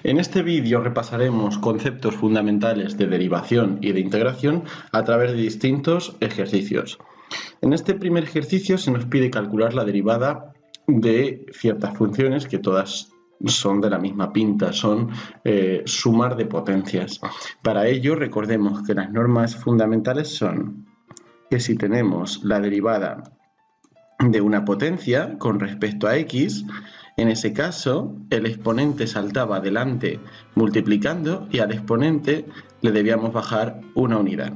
En este vídeo repasaremos conceptos fundamentales de derivación y de integración a través de distintos ejercicios. En este primer ejercicio se nos pide calcular la derivada de ciertas funciones que todas son de la misma pinta, son sumar de potencias. Para ello recordemos que las normas fundamentales son que si tenemos la derivada de una potencia con respecto a x, en ese caso el exponente saltaba adelante multiplicando y al exponente le debíamos bajar una unidad.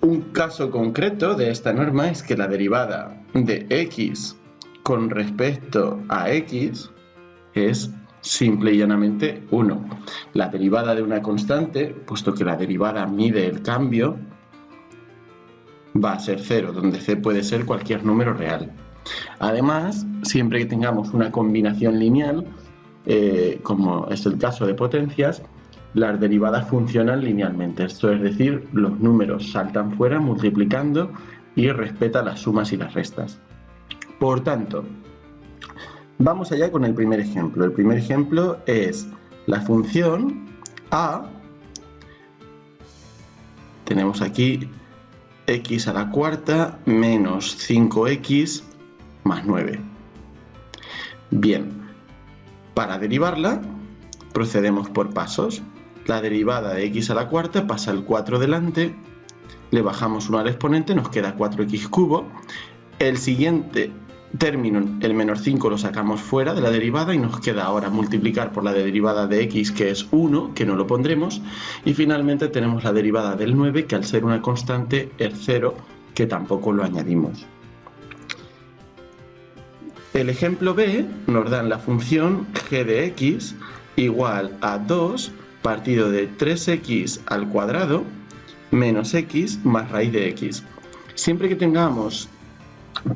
Un caso concreto de esta norma es que la derivada de x con respecto a x es simple y llanamente 1. La derivada de una constante, puesto que la derivada mide el cambio, va a ser 0, donde c puede ser cualquier número real. Además, siempre que tengamos una combinación lineal, como es el caso de potencias, las derivadas funcionan linealmente, esto es decir, los números saltan fuera multiplicando y respeta las sumas y las restas. Por tanto, vamos allá con el primer ejemplo. El primer ejemplo es la función a, tenemos aquí x a la cuarta menos 5x más 9. Bien, para derivarla procedemos por pasos. La derivada de x a la cuarta pasa el 4 delante, le bajamos 1 al exponente, nos queda 4x cubo. El siguiente término, el menos 5, lo sacamos fuera de la derivada y nos queda ahora multiplicar por la derivada de x, que es 1, que no lo pondremos, y finalmente tenemos la derivada del 9, que al ser una constante es 0, que tampoco lo añadimos. El ejemplo B nos dan la función g de x igual a 2 partido de 3x al cuadrado menos x más raíz de x. Siempre que tengamos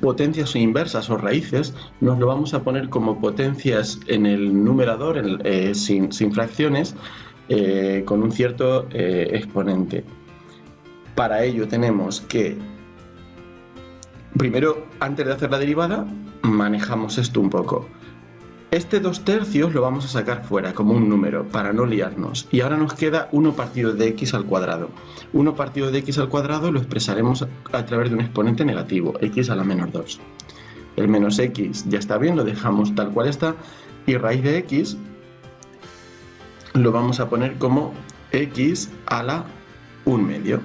potencias o inversas o raíces, nos lo vamos a poner como potencias en el numerador, sin fracciones, con un cierto exponente. Para ello tenemos que, primero, antes de hacer la derivada, manejamos esto un poco. Este 2/3 lo vamos a sacar fuera como un número para no liarnos. Y ahora nos queda 1 partido de x al cuadrado. 1 partido de x al cuadrado lo expresaremos a través de un exponente negativo, x a la menos 2. El menos x ya está bien, lo dejamos tal cual está. Y raíz de x lo vamos a poner como x a la 1/2.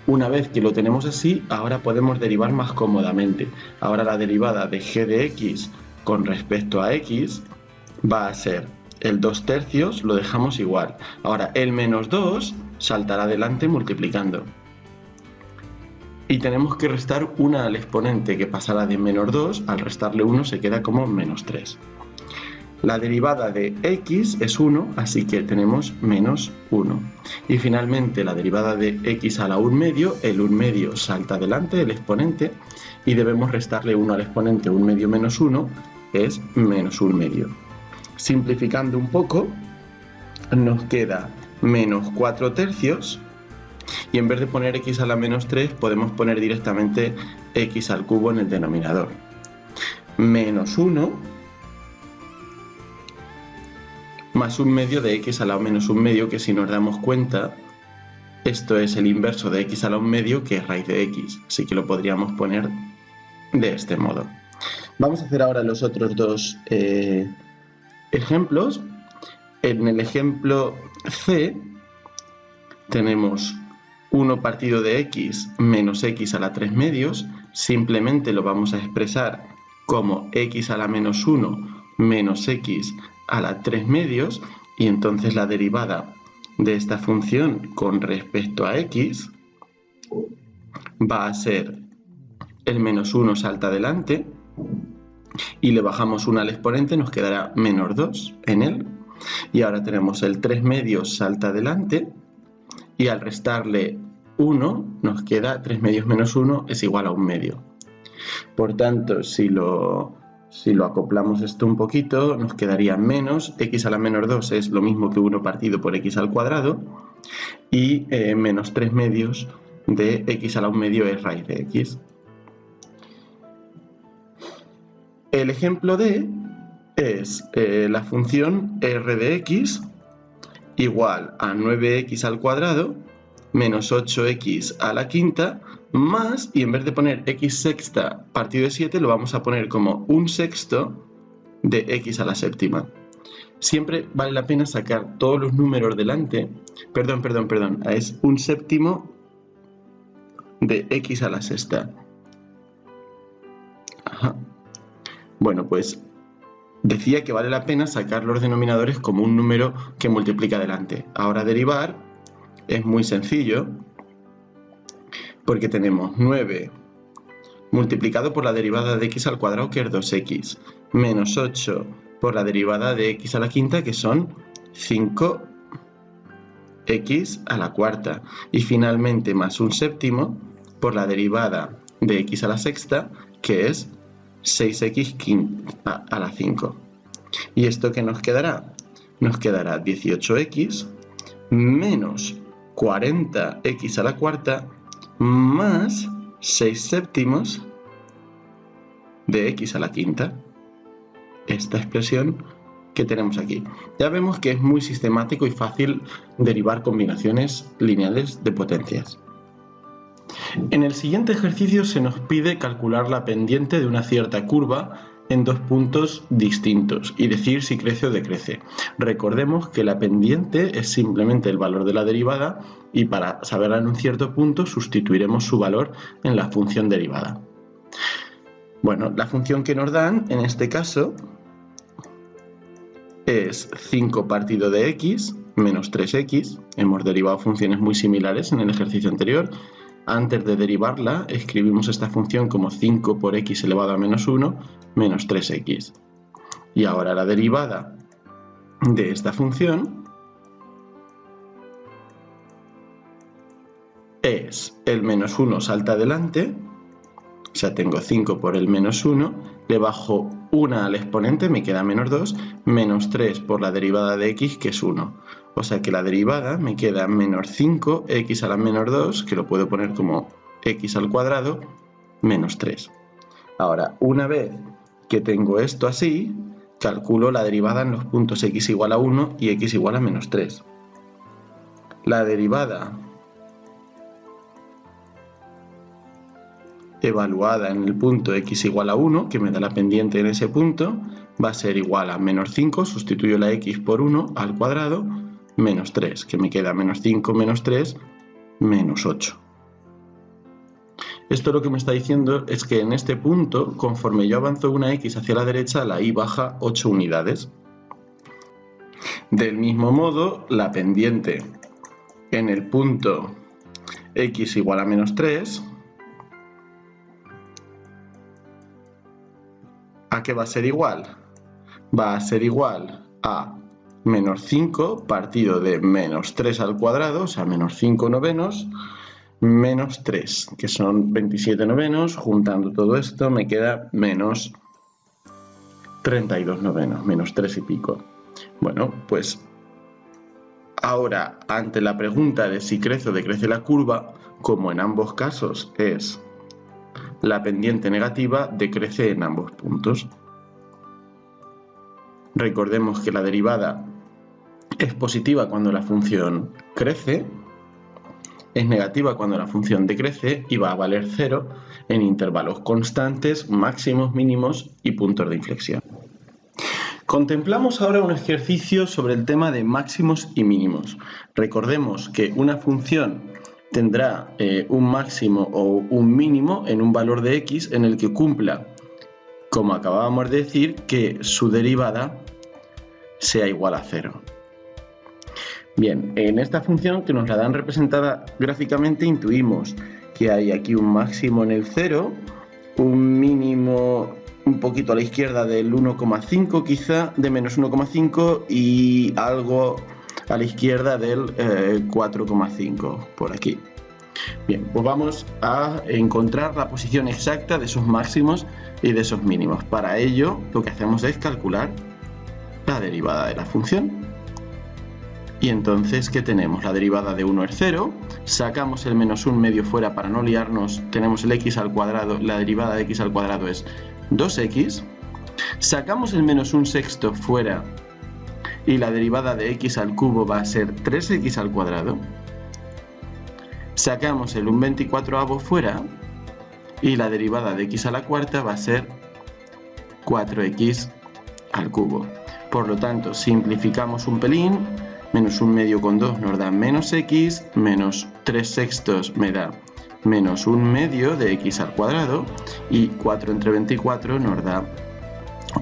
Una vez que lo tenemos así, ahora podemos derivar más cómodamente. Ahora la derivada de g de x con respecto a x va a ser el 2/3, lo dejamos igual. Ahora el menos 2 saltará adelante multiplicando. Y tenemos que restar 1 al exponente, que pasará de menos 2, al restarle 1 se queda como menos 3. La derivada de x es 1, así que tenemos menos 1. Y finalmente la derivada de x a la 1/2, el 1/2 salta adelante del exponente y debemos restarle 1 al exponente, 1/2 menos 1 es menos 1/2. Simplificando un poco, nos queda menos 4/3 y en vez de poner x a la menos 3 podemos poner directamente x al cubo en el denominador. Menos 1 más 1/2 de x a la menos 1/2, que si nos damos cuenta, esto es el inverso de x a la 1/2, que es raíz de x, así que lo podríamos poner de este modo. Vamos a hacer ahora los otros dos ejemplos. En el ejemplo C tenemos 1 partido de x menos x a la 3/2, simplemente lo vamos a expresar como x a la menos 1 menos x a la 3/2, y entonces la derivada de esta función con respecto a x va a ser el menos 1 salta adelante y le bajamos 1 al exponente, nos quedará menos 2 en él, y ahora tenemos el 3/2 salta adelante y al restarle 1 nos queda 3/2 menos 1 es igual a 1/2. Por tanto, si lo acoplamos esto un poquito, nos quedaría menos x a la menos 2 es lo mismo que 1 partido por x al cuadrado, y menos 3/2 de x a la 1/2 es raíz de x. El ejemplo D es la función r de x igual a 9x al cuadrado menos 8x a la quinta más, y en vez de poner x sexta partido de 7, lo vamos a poner como 1/6 de x a la séptima. Siempre vale la pena sacar todos los números delante. Perdón, es 1/7 de x a la sexta. Ajá. Bueno, pues decía que vale la pena sacar los denominadores como un número que multiplica delante. Ahora derivar es muy sencillo, porque tenemos 9 multiplicado por la derivada de x al cuadrado, que es 2x, menos 8 por la derivada de x a la quinta, que son 5x a la cuarta, y finalmente más 1/7 por la derivada de x a la sexta, que es 6x a la 5. ¿Y esto qué nos quedará? Nos quedará 18x menos 40x a la cuarta más 6/7 de x a la quinta. Esta expresión que tenemos aquí. Ya vemos que es muy sistemático y fácil derivar combinaciones lineales de potencias. En el siguiente ejercicio se nos pide calcular la pendiente de una cierta curva en dos puntos distintos y decir si crece o decrece. Recordemos que la pendiente es simplemente el valor de la derivada, y para saberla en un cierto punto sustituiremos su valor en la función derivada. Bueno, la función que nos dan en este caso es 5 partido de x menos 3x. Hemos derivado funciones muy similares en el ejercicio anterior. Antes de derivarla, escribimos esta función como 5 por x elevado a menos 1 menos 3x. Y ahora la derivada de esta función es el menos 1 salta adelante, o sea, tengo 5 por el menos 1, le bajo 1 al exponente, me queda menos 2, menos 3 por la derivada de x, que es 1. O sea que la derivada me queda menos 5x a la menos 2, que lo puedo poner como x al cuadrado, menos 3. Ahora, una vez que tengo esto así, calculo la derivada en los puntos x igual a 1 y x igual a menos 3. La derivada evaluada en el punto x igual a 1, que me da la pendiente en ese punto, va a ser igual a menos 5, sustituyo la x por 1 al cuadrado, menos 3, que me queda menos 5 menos 3, menos 8. Esto lo que me está diciendo es que en este punto, conforme yo avanzo una x hacia la derecha, la y baja 8 unidades. Del mismo modo, la pendiente en el punto x igual a menos 3, ¿a qué va a ser igual? Va a ser igual a menos 5 partido de menos 3 al cuadrado, o sea, menos 5 novenos, menos 3, que son 27 novenos. Juntando todo esto me queda menos 32 novenos, menos 3 y pico. Bueno, pues ahora, ante la pregunta de si crece o decrece la curva, como en ambos casos es la pendiente negativa, decrece en ambos puntos. Recordemos que la derivada es positiva cuando la función crece, es negativa cuando la función decrece y va a valer 0 en intervalos constantes, máximos, mínimos y puntos de inflexión. Contemplamos ahora un ejercicio sobre el tema de máximos y mínimos. Recordemos que una función tendrá un máximo o un mínimo en un valor de x en el que cumpla, como acabábamos de decir, que su derivada sea igual a 0. Bien, en esta función que nos la dan representada gráficamente intuimos que hay aquí un máximo en el 0, un mínimo un poquito a la izquierda del 1,5 quizá, de menos 1,5 y algo a la izquierda del 4,5 por aquí. Bien, pues vamos a encontrar la posición exacta de esos máximos y de esos mínimos. Para ello lo que hacemos es calcular la derivada de la función. Y entonces, ¿qué tenemos? La derivada de 1 es 0, sacamos el menos 1 medio fuera para no liarnos, tenemos el x al cuadrado, la derivada de x al cuadrado es 2x, Sacamos el menos un sexto fuera y la derivada de x al cubo va a ser 3x al cuadrado. Sacamos el 1/24 fuera y la derivada de x a la cuarta va a ser 4x al cubo. Por lo tanto, simplificamos un pelín, menos 1/2 con 2 nos da menos x, menos 3 sextos me da menos 1/2 de x al cuadrado y 4 entre 24 nos da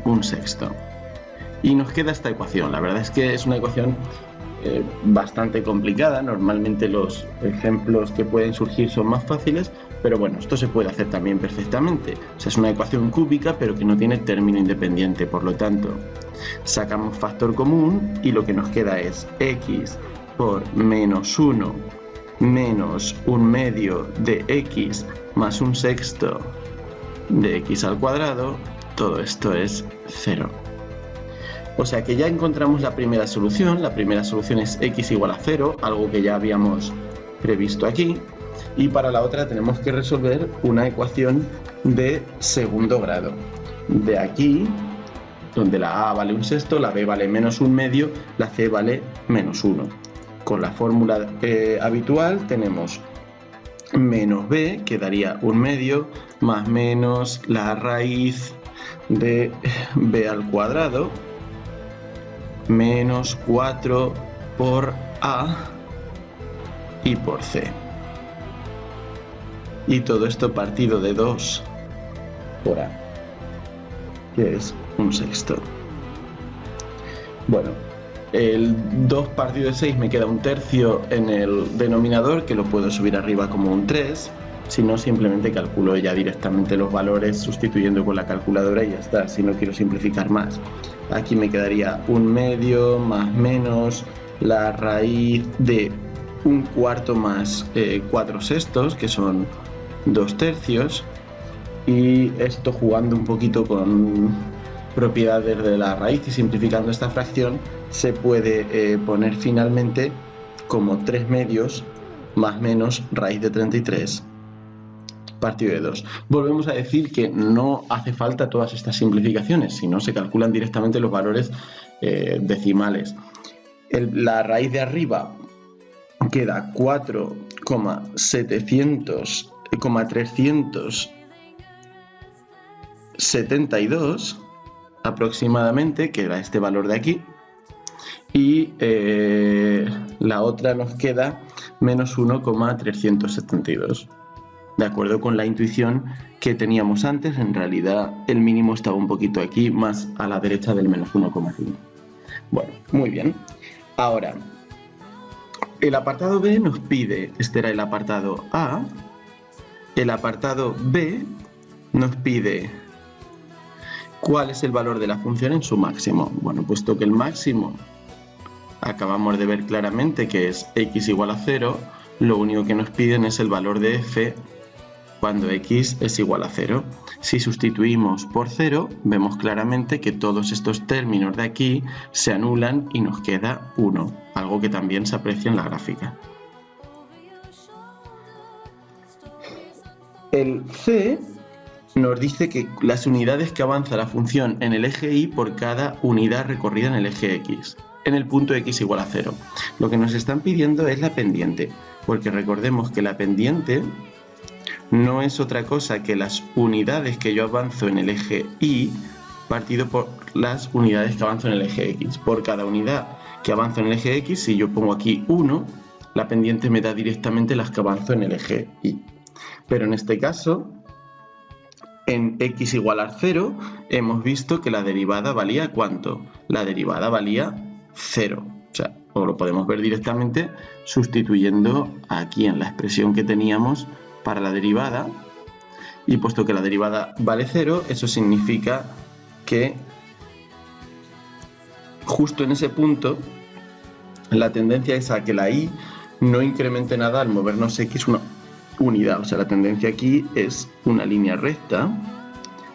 1 sexto. Y nos queda esta ecuación. La verdad es que es una ecuación bastante complicada. Normalmente los ejemplos que pueden surgir son más fáciles, pero bueno, esto se puede hacer también perfectamente. O sea, es una ecuación cúbica, pero que no tiene término independiente. Por lo tanto, sacamos factor común y lo que nos queda es x por menos 1 menos 1/2 de x más 1 sexto de x al cuadrado. Todo esto es 0. O sea que ya encontramos la primera solución. La primera solución es x igual a 0, algo que ya habíamos previsto aquí. Y para la otra tenemos que resolver una ecuación de segundo grado. De aquí, donde la a vale 1 sexto, la b vale menos 1/2, la c vale menos 1. Con la fórmula habitual tenemos menos b, que daría 1/2, más menos la raíz de b al cuadrado, menos 4 por a y por c. Y todo esto partido de 2 por a, que es 1 sexto. Bueno, el 2 partido de 6 me queda 1/3 en el denominador, que lo puedo subir arriba como un 3. Si no, simplemente calculo ya directamente los valores sustituyendo con la calculadora y ya está, si no quiero simplificar más. Aquí me quedaría 1/2 más menos la raíz de 1/4 más 4 sextos, que son 2/3. Y esto, jugando un poquito con propiedades de la raíz y simplificando esta fracción, se puede poner finalmente como 3/2 más menos raíz de 33 partido de 2. Volvemos a decir que no hace falta todas estas simplificaciones, sino se calculan directamente los valores decimales. La raíz de arriba queda 4,372 aproximadamente, que era este valor de aquí, y la otra nos queda menos 1,372. De acuerdo con la intuición que teníamos antes, en realidad el mínimo estaba un poquito aquí, más a la derecha del menos 1,5. Bueno, muy bien. Ahora, el apartado B nos pide, este era el apartado A, el apartado B nos pide cuál es el valor de la función en su máximo. Bueno, puesto que el máximo acabamos de ver claramente que es x igual a 0, lo único que nos piden es el valor de f cuando x es igual a 0. Si sustituimos por 0, vemos claramente que todos estos términos de aquí se anulan y nos queda 1, algo que también se aprecia en la gráfica. El C nos dice que las unidades que avanza la función en el eje y por cada unidad recorrida en el eje x, en el punto x igual a 0. Lo que nos están pidiendo es la pendiente, porque recordemos que la pendiente no es otra cosa que las unidades que yo avanzo en el eje y partido por las unidades que avanzo en el eje x. Por cada unidad que avanzo en el eje x, si yo pongo aquí 1, la pendiente me da directamente las que avanzo en el eje y. Pero en este caso, en x igual a 0, hemos visto que la derivada valía ¿cuánto? La derivada valía 0. O sea, o lo podemos ver directamente sustituyendo aquí en la expresión que teníamos para la derivada, y puesto que la derivada vale 0, eso significa que justo en ese punto la tendencia es a que la y no incremente nada al movernos x una unidad. O sea, la tendencia aquí es una línea recta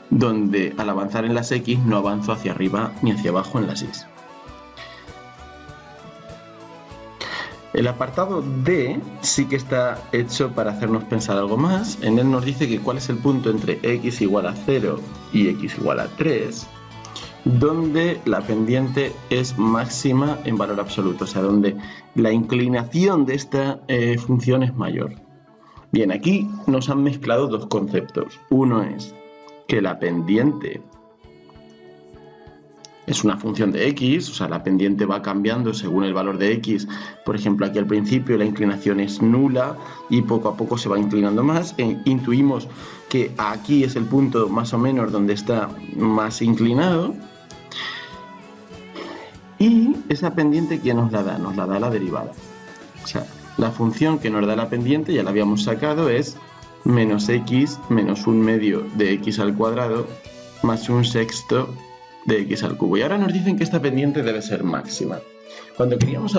donde al avanzar en las x no avanzo hacia arriba ni hacia abajo en las y. El apartado D sí que está hecho para hacernos pensar algo más. En él nos dice que cuál es el punto entre x igual a 0 y x igual a 3. donde la pendiente es máxima en valor absoluto, o sea, donde la inclinación de esta función es mayor. Bien, aquí nos han mezclado dos conceptos. Uno es que la pendiente es una función de x, o sea, la pendiente va cambiando según el valor de x. Por ejemplo, aquí al principio la inclinación es nula y poco a poco se va inclinando más. Intuimos que aquí es el punto más o menos donde está más inclinado. Y esa pendiente, ¿quién nos la da? Nos la da la derivada. O sea, la función que nos da la pendiente, ya la habíamos sacado, es menos x menos un medio de x al cuadrado más un sexto de x al cubo. Y ahora nos dicen que esta pendiente debe ser máxima. Cuando queríamos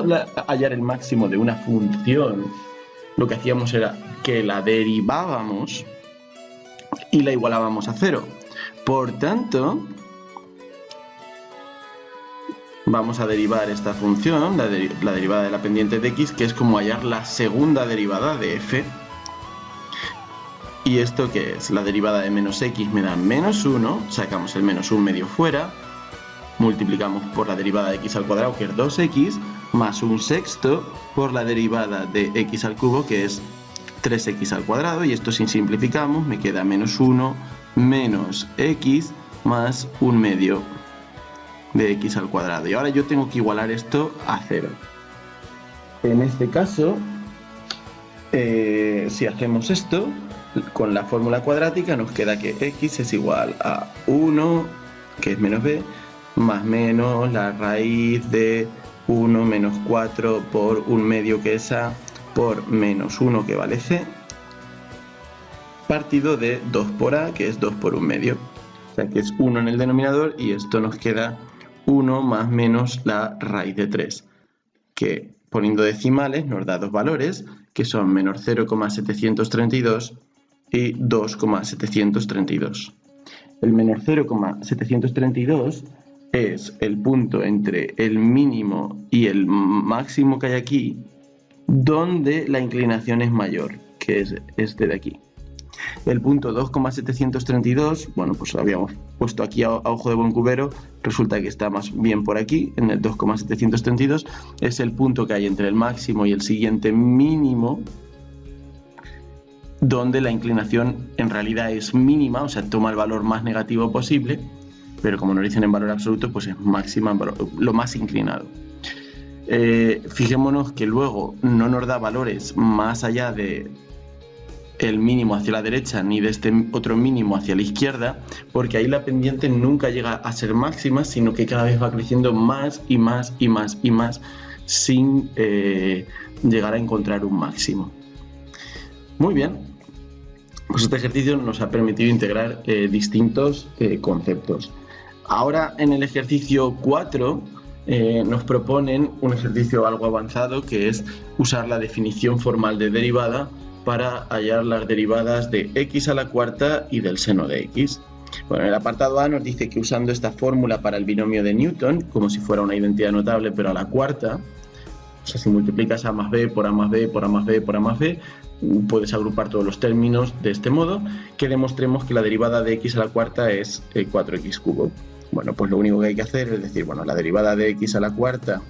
hallar el máximo de una función, lo que hacíamos era que la derivábamos y la igualábamos a 0. Por tanto, vamos a derivar esta función, la derivada de la pendiente de x, que es como hallar la segunda derivada de f. ¿Y esto qué es? La derivada de menos x me da menos 1, sacamos el menos 1 medio fuera, multiplicamos por la derivada de x al cuadrado, que es 2x, más un sexto por la derivada de x al cubo, que es 3x al cuadrado, y esto si simplificamos me queda menos 1 menos x más un medio de x al cuadrado. Y ahora yo tengo que igualar esto a 0. En este caso, si hacemos esto, con la fórmula cuadrática nos queda que x es igual a 1, que es menos b, más menos la raíz de 1 menos 4 por un medio, que es a, por menos 1, que vale c, partido de 2 por a, que es 2 por un medio. O sea que es 1 en el denominador y esto nos queda 1 más menos la raíz de 3, que poniendo decimales nos da dos valores, que son menos 0,732 y 2,732. El menos 0,732 es el punto entre el mínimo y el máximo que hay aquí, donde la inclinación es mayor, que es este de aquí. El punto 2,732, bueno, pues lo habíamos puesto aquí a ojo de buen cubero, resulta que está más bien por aquí, en el 2,732, es el punto que hay entre el máximo y el siguiente mínimo, donde la inclinación en realidad es mínima, o sea, toma el valor más negativo posible, pero como nos dicen en valor absoluto, pues es máxima, lo más inclinado. Fijémonos que luego no nos da valores más allá de el mínimo hacia la derecha ni de este otro mínimo hacia la izquierda, porque ahí la pendiente nunca llega a ser máxima, sino que cada vez va creciendo más y más y más y más sin llegar a encontrar un máximo. Muy bien, pues este ejercicio nos ha permitido integrar distintos conceptos. Ahora en el ejercicio 4 nos proponen un ejercicio algo avanzado, que es usar la definición formal de derivada para hallar las derivadas de x a la cuarta y del seno de x. Bueno, en el apartado A nos dice que usando esta fórmula para el binomio de Newton, como si fuera una identidad notable pero a la cuarta, o sea, si multiplicas a más b por a más b por a más b por a más b, puedes agrupar todos los términos de este modo, que demostremos que la derivada de x a la cuarta es 4x cubo. Bueno, pues lo único que hay que hacer es decir, bueno, la derivada de x a la cuarta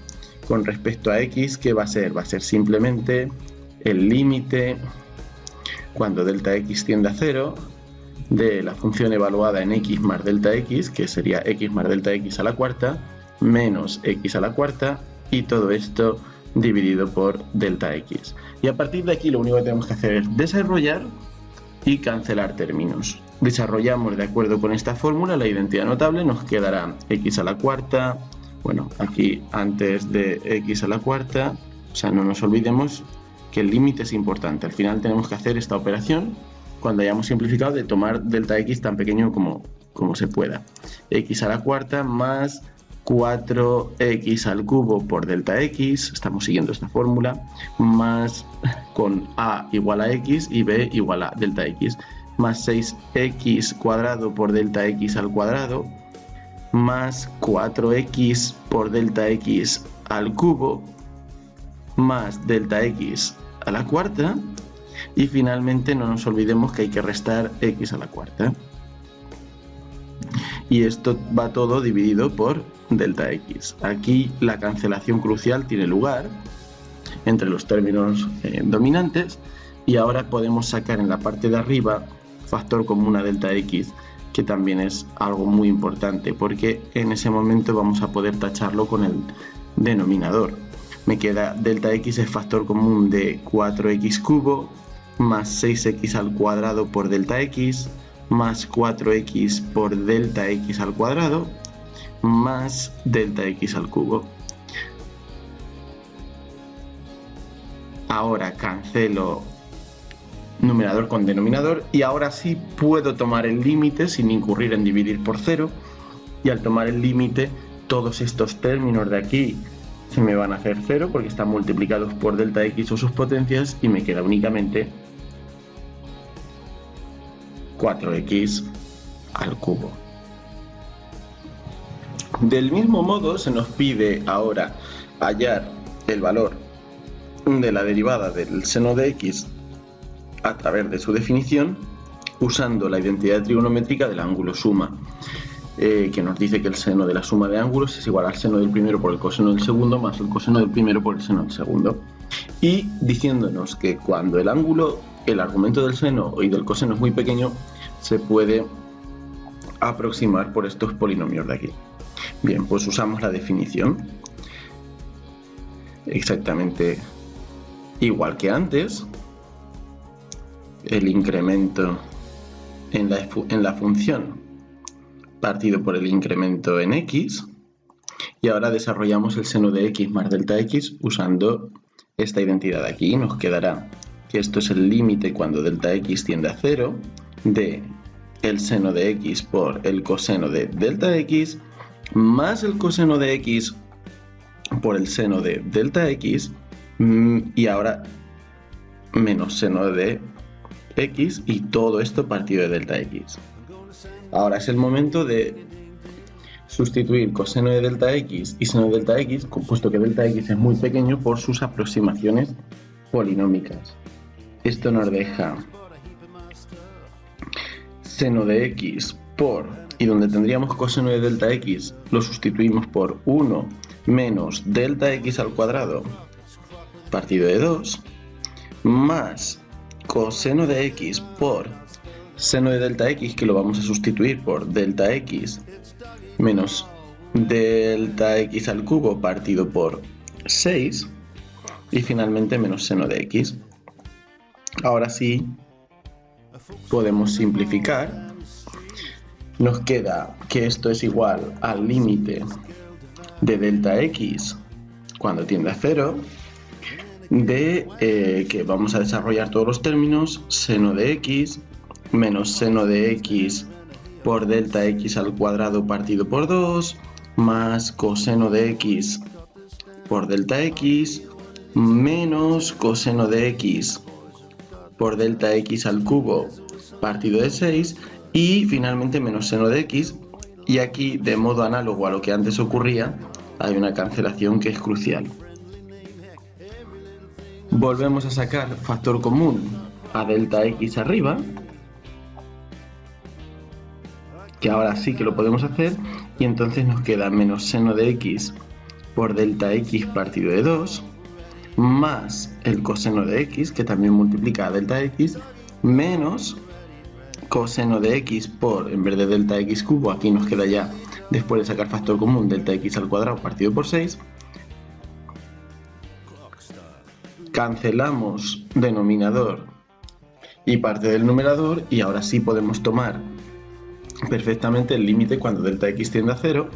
con respecto a x, ¿qué va a ser? Va a ser simplemente el límite cuando delta x tiende a 0 de la función evaluada en x más delta x, que sería x más delta x a la cuarta, menos x a la cuarta, y todo esto dividido por delta x. Y a partir de aquí lo único que tenemos que hacer es desarrollar y cancelar términos. Desarrollamos de acuerdo con esta fórmula la identidad notable, nos quedará x a la cuarta, bueno, aquí antes de x a la cuarta, o sea, no nos olvidemos que el límite es importante. Al final tenemos que hacer esta operación cuando hayamos simplificado de tomar delta x tan pequeño como se pueda. X a la cuarta más 4x al cubo por delta x, estamos siguiendo esta fórmula, más con a igual a x y b igual a delta x, más 6x cuadrado por delta x al cuadrado, más 4x por delta x al cubo, más delta x a la cuarta, y finalmente no nos olvidemos que hay que restar x a la cuarta. y esto va todo dividido por delta x. Aquí la cancelación crucial tiene lugar entre los términos dominantes, y ahora podemos sacar en la parte de arriba factor común a delta x, que también es algo muy importante porque en ese momento vamos a poder tacharlo con el denominador. Me queda delta x es factor común de 4x cubo más 6x al cuadrado por delta x más 4x por delta x al cuadrado más delta x al cubo. Ahora cancelo numerador con denominador y ahora sí puedo tomar el límite sin incurrir en dividir por 0, y al tomar el límite todos estos términos de aquí se me van a hacer 0 porque están multiplicados por delta x o sus potencias, y me queda únicamente 4x al cubo. Del mismo modo se nos pide ahora hallar el valor de la derivada del seno de x a través de su definición usando la identidad trigonométrica del ángulo suma, que nos dice que el seno de la suma de ángulos es igual al seno del primero por el coseno del segundo más el coseno del primero por el seno del segundo, y diciéndonos que cuando el argumento del seno y del coseno es muy pequeño se puede aproximar por estos polinomios de aquí. Bien, pues usamos la definición exactamente igual que antes. El incremento en la función partido por el incremento en x, y ahora desarrollamos el seno de x más delta x usando esta identidad de aquí. Nos quedará que esto es el límite cuando delta x tiende a 0 de el seno de x por el coseno de delta x más el coseno de x por el seno de delta x, y ahora menos seno de x, y todo esto partido de delta x. Ahora es el momento de sustituir coseno de delta x y seno de delta x, puesto que delta x es muy pequeño, por sus aproximaciones polinómicas. Esto nos deja seno de x por, y donde tendríamos coseno de delta x lo sustituimos por 1 menos delta x al cuadrado partido de 2 más coseno de x por seno de delta x, que lo vamos a sustituir por delta x menos delta x al cubo partido por 6, y finalmente menos seno de x. Ahora sí podemos simplificar. Nos queda que esto es igual al límite de delta x cuando tiende a 0 de que vamos a desarrollar todos los términos, seno de x menos seno de x por delta x al cuadrado partido por 2 más coseno de x por delta x menos coseno de x por delta x al cubo partido de 6, y finalmente menos seno de x, y aquí, de modo análogo a lo que antes ocurría, hay una cancelación que es crucial. Volvemos a sacar factor común a delta x arriba, que ahora sí que lo podemos hacer, y entonces nos queda menos seno de x por delta x partido de 2 más el coseno de x, que también multiplica a delta x, menos coseno de x por, en vez de delta x cubo, aquí nos queda ya, después de sacar factor común, delta x al cuadrado partido por 6. Cancelamos denominador y parte del numerador, y ahora sí podemos tomar perfectamente el límite cuando delta x tiende a 0.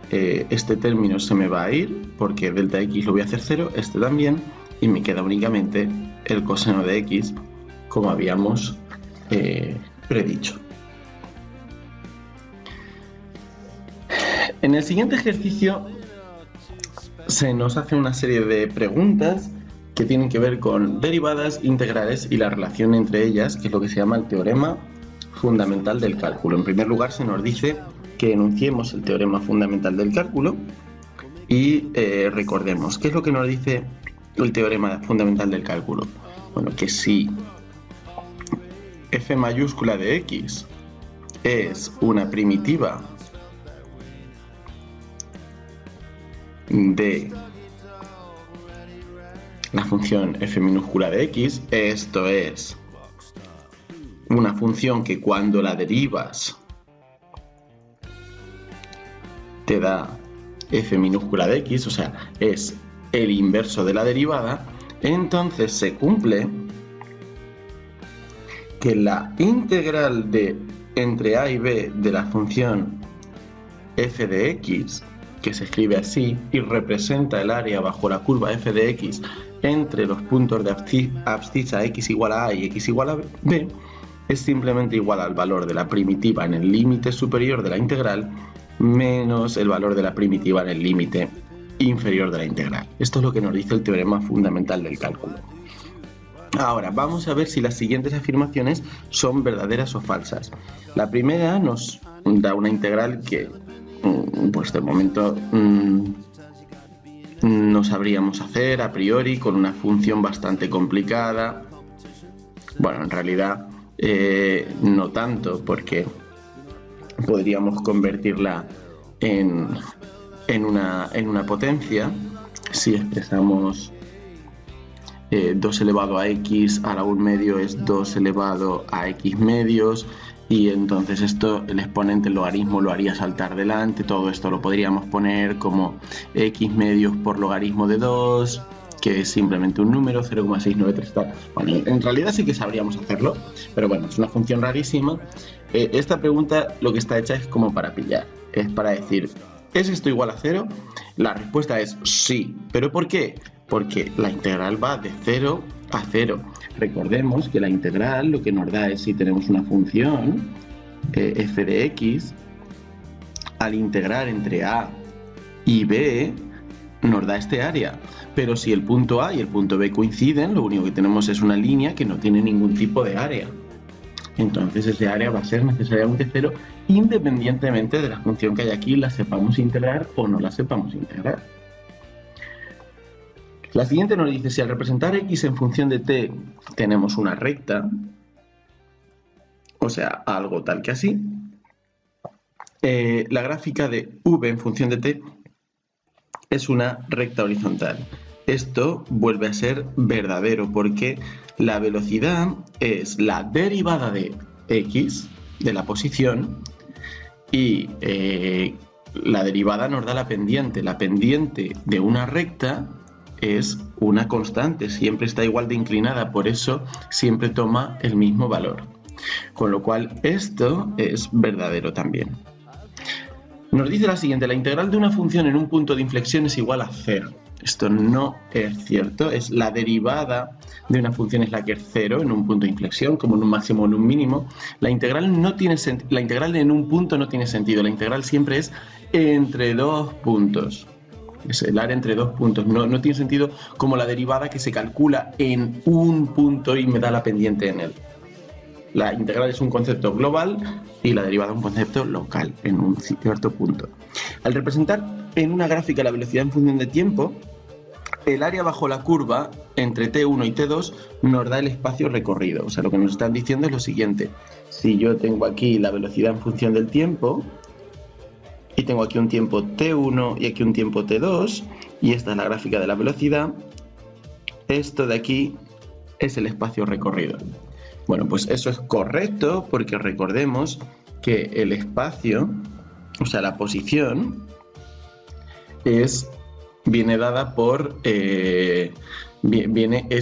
Este término se me va a ir porque delta x lo voy a hacer 0, este también, y me queda únicamente el coseno de x, como habíamos predicho. En el siguiente ejercicio se nos hace una serie de preguntas que tienen que ver con derivadas, integrales y la relación entre ellas, que es lo que se llama el teorema fundamental del cálculo. En primer lugar, se nos dice que enunciemos el teorema fundamental del cálculo y recordemos, ¿qué es lo que nos dice el teorema fundamental del cálculo? Bueno, que si f mayúscula de x es una primitiva de la función f minúscula de x, esto es una función que cuando la derivas te da f minúscula de x, o sea, es el inverso de la derivada, entonces se cumple que la integral de entre a y b de la función f de x, que se escribe así y representa el área bajo la curva f de x entre los puntos de abscisa x igual a y x igual a b, es simplemente igual al valor de la primitiva en el límite superior de la integral menos el valor de la primitiva en el límite inferior de la integral. Esto es lo que nos dice el teorema fundamental del cálculo. Ahora, vamos a ver si las siguientes afirmaciones son verdaderas o falsas. La primera nos da una integral que, pues de momento, no sabríamos hacer a priori, con una función bastante complicada. Bueno, en realidad no tanto, porque podríamos convertirla en una potencia si expresamos 2 elevado a x a la 1 medio es 2 elevado a x medios, y entonces esto, el exponente, el logaritmo, lo haría saltar delante. Todo esto lo podríamos poner como x medios por logaritmo de 2, que es simplemente un número, 0,693 tal. Bueno, en realidad sí que sabríamos hacerlo, pero bueno, es una función rarísima. Esta pregunta lo que está hecha es como para pillar, es para decir, ¿es esto igual a 0? La respuesta es sí. ¿Pero por qué? Porque la integral va de 0 a 0. Recordemos que la integral lo que nos da es, si tenemos una función f de x, al integrar entre a y b nos da este área. Pero si el punto a y el punto b coinciden, lo único que tenemos es una línea que no tiene ningún tipo de área. Entonces ese área va a ser necesariamente 0, independientemente de la función que hay aquí, la sepamos integrar o no la sepamos integrar. La siguiente nos dice, si al representar x en función de t tenemos una recta, o sea, algo tal que así, la gráfica de v en función de t es una recta horizontal. Esto vuelve a ser verdadero porque la velocidad es la derivada de x, de la posición, y la derivada nos da la pendiente. La pendiente de una recta es una constante, siempre está igual de inclinada, por eso siempre toma el mismo valor. Con lo cual esto es verdadero también. Nos dice la siguiente, la integral de una función en un punto de inflexión es igual a 0. Esto no es cierto, es la derivada de una función es la que es 0 en un punto de inflexión, como en un máximo o en un mínimo. La integral no tiene la integral en un punto no tiene sentido, la integral siempre es entre dos puntos. Es el área entre dos puntos, no tiene sentido como la derivada que se calcula en un punto y me da la pendiente en él. La integral es un concepto global y la derivada un concepto local en un cierto punto. Al representar en una gráfica la velocidad en función de tiempo, el área bajo la curva entre t1 y t2 nos da el espacio recorrido. O sea, lo que nos están diciendo es lo siguiente. Si yo tengo aquí la velocidad en función del tiempo, y tengo aquí un tiempo t1 y aquí un tiempo t2, y esta es la gráfica de la velocidad, esto de aquí es el espacio recorrido. Bueno, pues eso es correcto porque recordemos que el espacio, o sea, la posición, viene dada por, es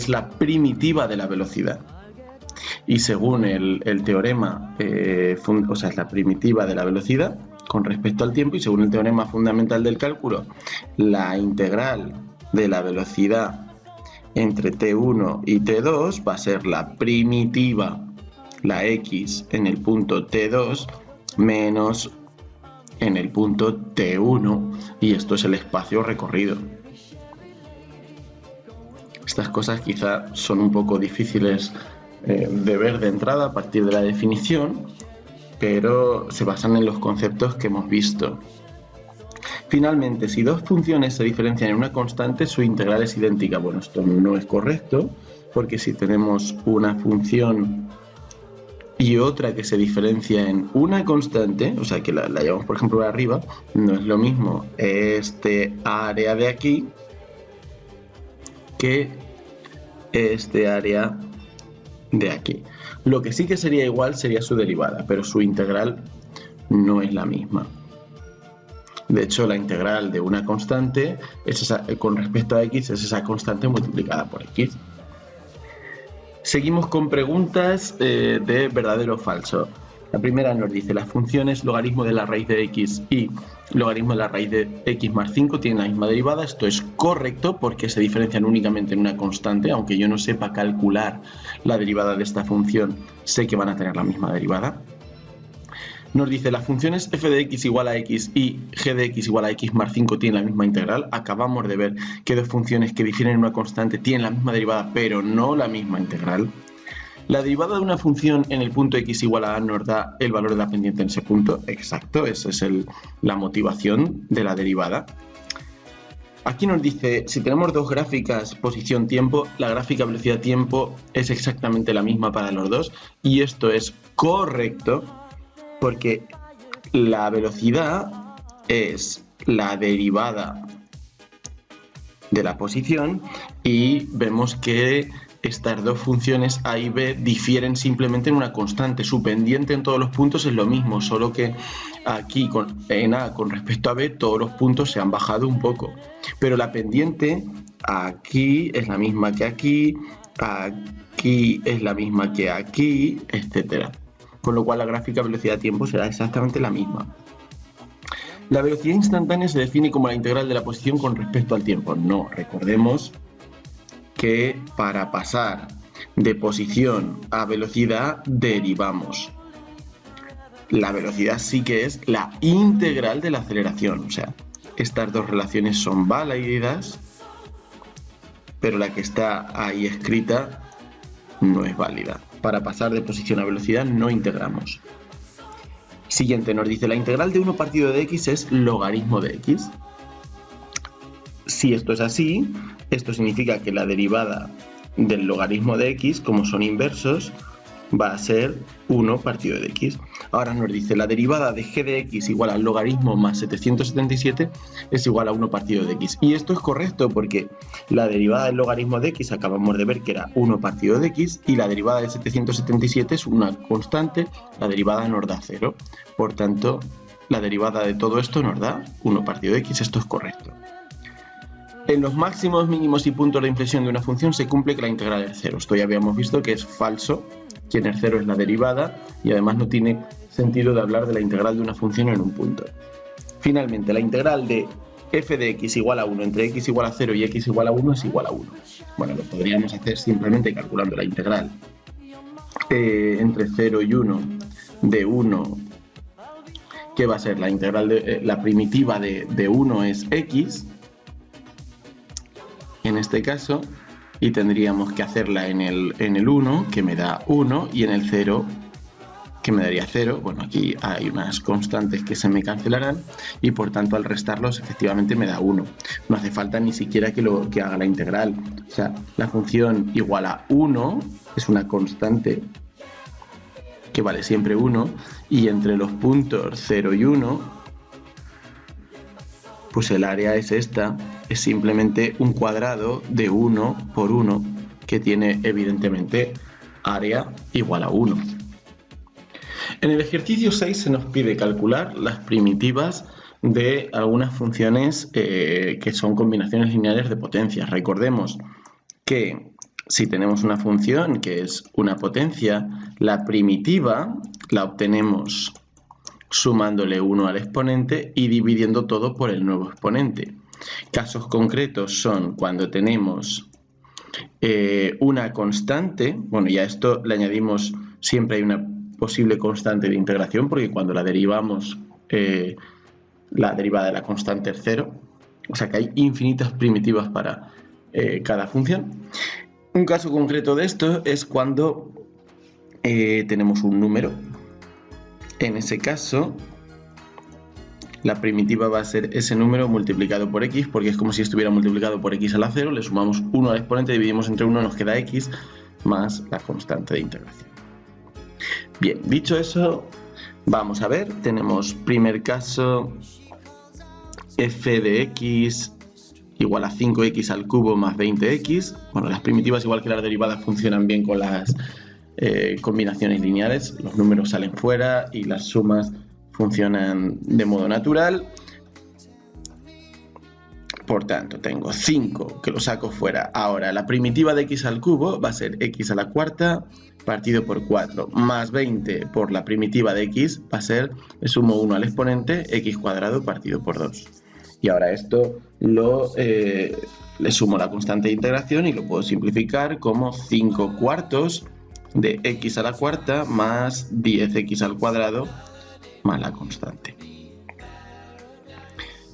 la primitiva de la velocidad. Y según el teorema, o sea, es la primitiva de la velocidad con respecto al tiempo, y según el teorema fundamental del cálculo, la integral de la velocidad entre t1 y t2 va a ser la primitiva, la x en el punto t2 menos en el punto t1, y esto es el espacio recorrido. Estas cosas quizá son un poco difíciles de ver de entrada a partir de la definición, pero se basan en los conceptos que hemos visto. Finalmente, si dos funciones se diferencian en una constante, su integral es idéntica. Bueno, esto no es correcto, porque si tenemos una función y otra que se diferencia en una constante, o sea que la llevamos por ejemplo arriba, no es lo mismo este área de aquí que este área de aquí. Lo que sí que sería igual sería su derivada, pero su integral no es la misma. De hecho, la integral de una constante es esa, con respecto a x es esa constante multiplicada por x. Seguimos con preguntas de verdadero o falso. La primera nos dice, las funciones logaritmo de la raíz de x y logaritmo de la raíz de x más 5 tienen la misma derivada. Esto es correcto porque se diferencian únicamente en una constante. Aunque yo no sepa calcular la derivada de esta función, sé que van a tener la misma derivada. Nos dice, las funciones f de x igual a x y g de x igual a x más 5 tienen la misma integral. Acabamos de ver que dos funciones que difieren en una constante tienen la misma derivada, pero no la misma integral. La derivada de una función en el punto x igual a nos da el valor de la pendiente en ese punto. Exacto, esa es la motivación de la derivada. Aquí nos dice, si tenemos dos gráficas posición-tiempo, la gráfica velocidad-tiempo es exactamente la misma para los dos. Y esto es correcto, porque la velocidad es la derivada de la posición y vemos que estas dos funciones A y B difieren simplemente en una constante. Su pendiente en todos los puntos es lo mismo, solo que aquí en A con respecto a B todos los puntos se han bajado un poco. Pero la pendiente aquí es la misma que aquí es la misma que aquí, etcétera. Con lo cual la gráfica velocidad-tiempo será exactamente la misma. La velocidad instantánea se define como la integral de la posición con respecto al tiempo. No, recordemos que para pasar de posición a velocidad derivamos. La velocidad sí que es la integral de la aceleración. O sea, estas dos relaciones son válidas, pero la que está ahí escrita no es válida. Para pasar de posición a velocidad no integramos. Siguiente, nos dice, la integral de 1 partido de x es logaritmo de x. Si esto es así, esto significa que la derivada del logaritmo de x, como son inversos, va a ser 1 partido de x. Ahora nos dice, la derivada de g de x igual al logaritmo más 777 es igual a 1 partido de x. Y esto es correcto porque la derivada del logaritmo de x acabamos de ver que era 1 partido de x y la derivada de 777 es una constante, la derivada nos da 0. Por tanto, la derivada de todo esto nos da 1 partido de x, esto es correcto. En los máximos, mínimos y puntos de inflexión de una función se cumple que la integral es 0. Esto ya habíamos visto que es falso, que en el 0 es la derivada y además no tiene sentido de hablar de la integral de una función en un punto. Finalmente, la integral de f de x igual a 1 entre x igual a 0 y x igual a 1 es igual a 1. Bueno, lo podríamos hacer simplemente calculando la integral entre 0 y 1 de 1, que va a ser la integral de la primitiva de 1 es x, en este caso, y tendríamos que hacerla en el 1, que me da 1, y en el 0, que me daría 0. Bueno, aquí hay unas constantes que se me cancelarán, y por tanto al restarlos efectivamente me da 1. No hace falta ni siquiera que haga la integral. O sea, la función igual a 1 es una constante que vale siempre 1, y entre los puntos 0 y 1, pues el área es esta, es simplemente un cuadrado de 1 por 1, que tiene evidentemente área igual a 1. En el ejercicio 6 se nos pide calcular las primitivas de algunas funciones que son combinaciones lineales de potencias. Recordemos que si tenemos una función que es una potencia, la primitiva la obtenemos sumándole 1 al exponente y dividiendo todo por el nuevo exponente. Casos concretos son cuando tenemos una constante, bueno, ya a esto le añadimos, siempre hay una posible constante de integración, porque cuando la derivamos, la derivada de la constante es 0, o sea que hay infinitas primitivas para cada función. Un caso concreto de esto es cuando tenemos un número. En ese caso, la primitiva va a ser ese número multiplicado por x, porque es como si estuviera multiplicado por x a la 0, le sumamos 1 al exponente, dividimos entre 1, nos queda x, más la constante de integración. Bien, dicho eso, vamos a ver, tenemos primer caso, f de x igual a 5x al cubo más 20x. Bueno, las primitivas, igual que las derivadas, funcionan bien con las combinaciones lineales. Los números salen fuera y las sumas funcionan de modo natural. Por tanto, tengo 5 que lo saco fuera. Ahora, la primitiva de x al cubo va a ser x a la cuarta partido por 4, más 20 por la primitiva de x va a ser, le sumo 1 al exponente, x cuadrado partido por 2. Y ahora esto le sumo la constante de integración y lo puedo simplificar como 5 cuartos de x a la cuarta más 10x al cuadrado más la constante.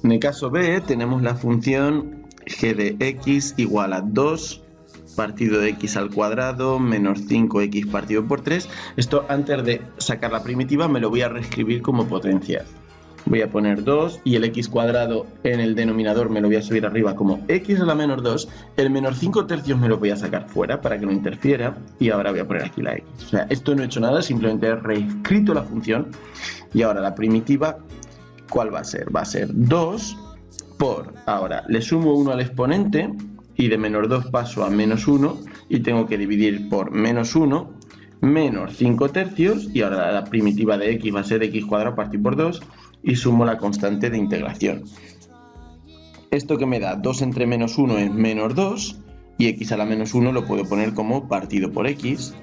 En el caso B tenemos la función g de x igual a 2 partido de x al cuadrado menos 5x partido por 3. Esto, antes de sacar la primitiva, me lo voy a reescribir como potencias. Voy a poner 2 y el x cuadrado en el denominador me lo voy a subir arriba como x a la menos 2. El menos 5 tercios me lo voy a sacar fuera para que no interfiera. Y ahora voy a poner aquí la x. O sea, esto no he hecho nada, simplemente he reescrito la función. Y ahora la primitiva, ¿cuál va a ser? Va a ser 2 por, ahora le sumo 1 al exponente y de menos 2 paso a menos 1 y tengo que dividir por menos 1 menos 5 tercios y ahora la primitiva de x va a ser x cuadrado partido por 2 y sumo la constante de integración. Esto que me da 2 entre menos 1 es menos 2 y x a la menos 1 lo puedo poner como partido por x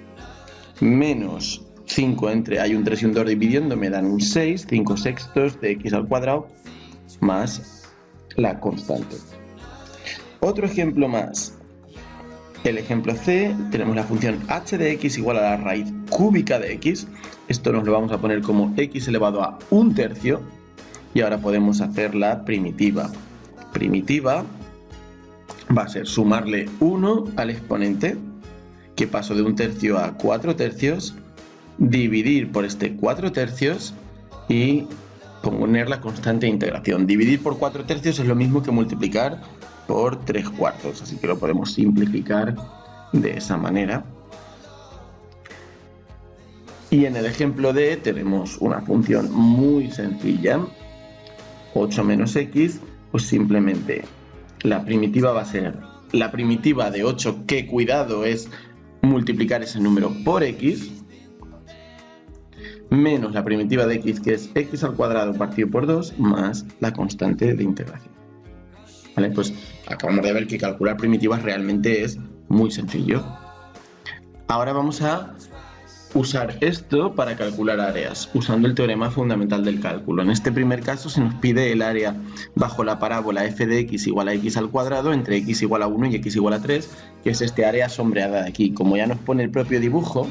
menos 5 entre, hay un 3 y un 2 dividiendo, me dan un 6, 5 sextos de x al cuadrado más la constante. Otro ejemplo más, el ejemplo C, tenemos la función h de x igual a la raíz cúbica de x. Esto nos lo vamos a poner como x elevado a 1/3 y ahora podemos hacer la primitiva. Primitiva va a ser sumarle 1 al exponente, que paso de 1/3 a 4/3, dividir por este 4/3 y poner la constante de integración. Dividir por 4/3 es lo mismo que multiplicar por 3/4, así que lo podemos simplificar de esa manera. Y en el ejemplo D tenemos una función muy sencilla, 8 menos x, pues simplemente la primitiva va a ser la primitiva de 8, que cuidado es multiplicar ese número por x, menos la primitiva de x, que es x al cuadrado partido por 2, más la constante de integración. ¿Vale? Pues acabamos de ver que calcular primitivas realmente es muy sencillo. Ahora vamos a usar esto para calcular áreas, usando el teorema fundamental del cálculo. En este primer caso se nos pide el área bajo la parábola f de x igual a x al cuadrado entre x igual a 1 y x igual a 3, que es este área sombreada de aquí. Como ya nos pone el propio dibujo,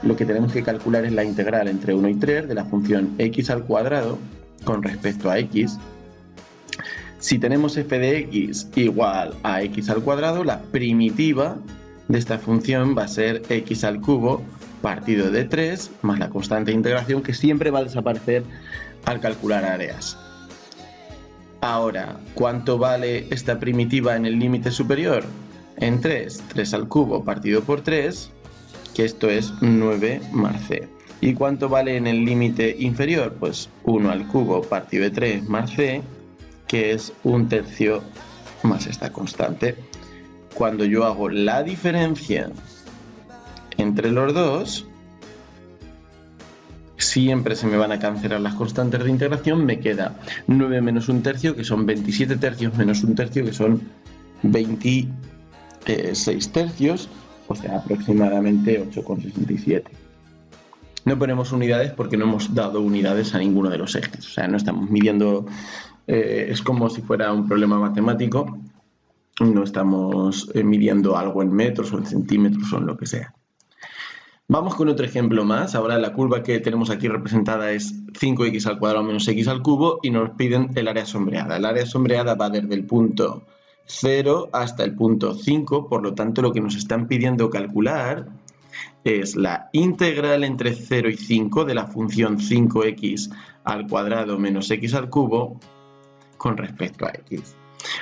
lo que tenemos que calcular es la integral entre 1 y 3 de la función x al cuadrado con respecto a x. Si tenemos f de x igual a x al cuadrado, la primitiva de esta función va a ser x al cubo partido de 3 más la constante de integración, que siempre va a desaparecer al calcular áreas. Ahora, ¿cuánto vale esta primitiva en el límite superior? En 3, 3 al cubo partido por 3, que esto es 9 más c. ¿Y cuánto vale en el límite inferior? Pues 1 al cubo partido de 3 más c, que es 1/3 más esta constante. Cuando yo hago la diferencia entre los dos, siempre se me van a cancelar las constantes de integración, me queda 9 menos 1/3, que son 27 tercios, menos 1/3, que son 26 tercios, o sea, aproximadamente 8,67. No ponemos unidades porque no hemos dado unidades a ninguno de los ejes, o sea, no estamos midiendo, es como si fuera un problema matemático, no estamos midiendo algo en metros o en centímetros o en lo que sea. Vamos con otro ejemplo más. Ahora la curva que tenemos aquí representada es 5x al cuadrado menos x al cubo y nos piden el área sombreada. El área sombreada va desde el punto 0 hasta el punto 5, por lo tanto lo que nos están pidiendo calcular es la integral entre 0 y 5 de la función 5x al cuadrado menos x al cubo con respecto a x.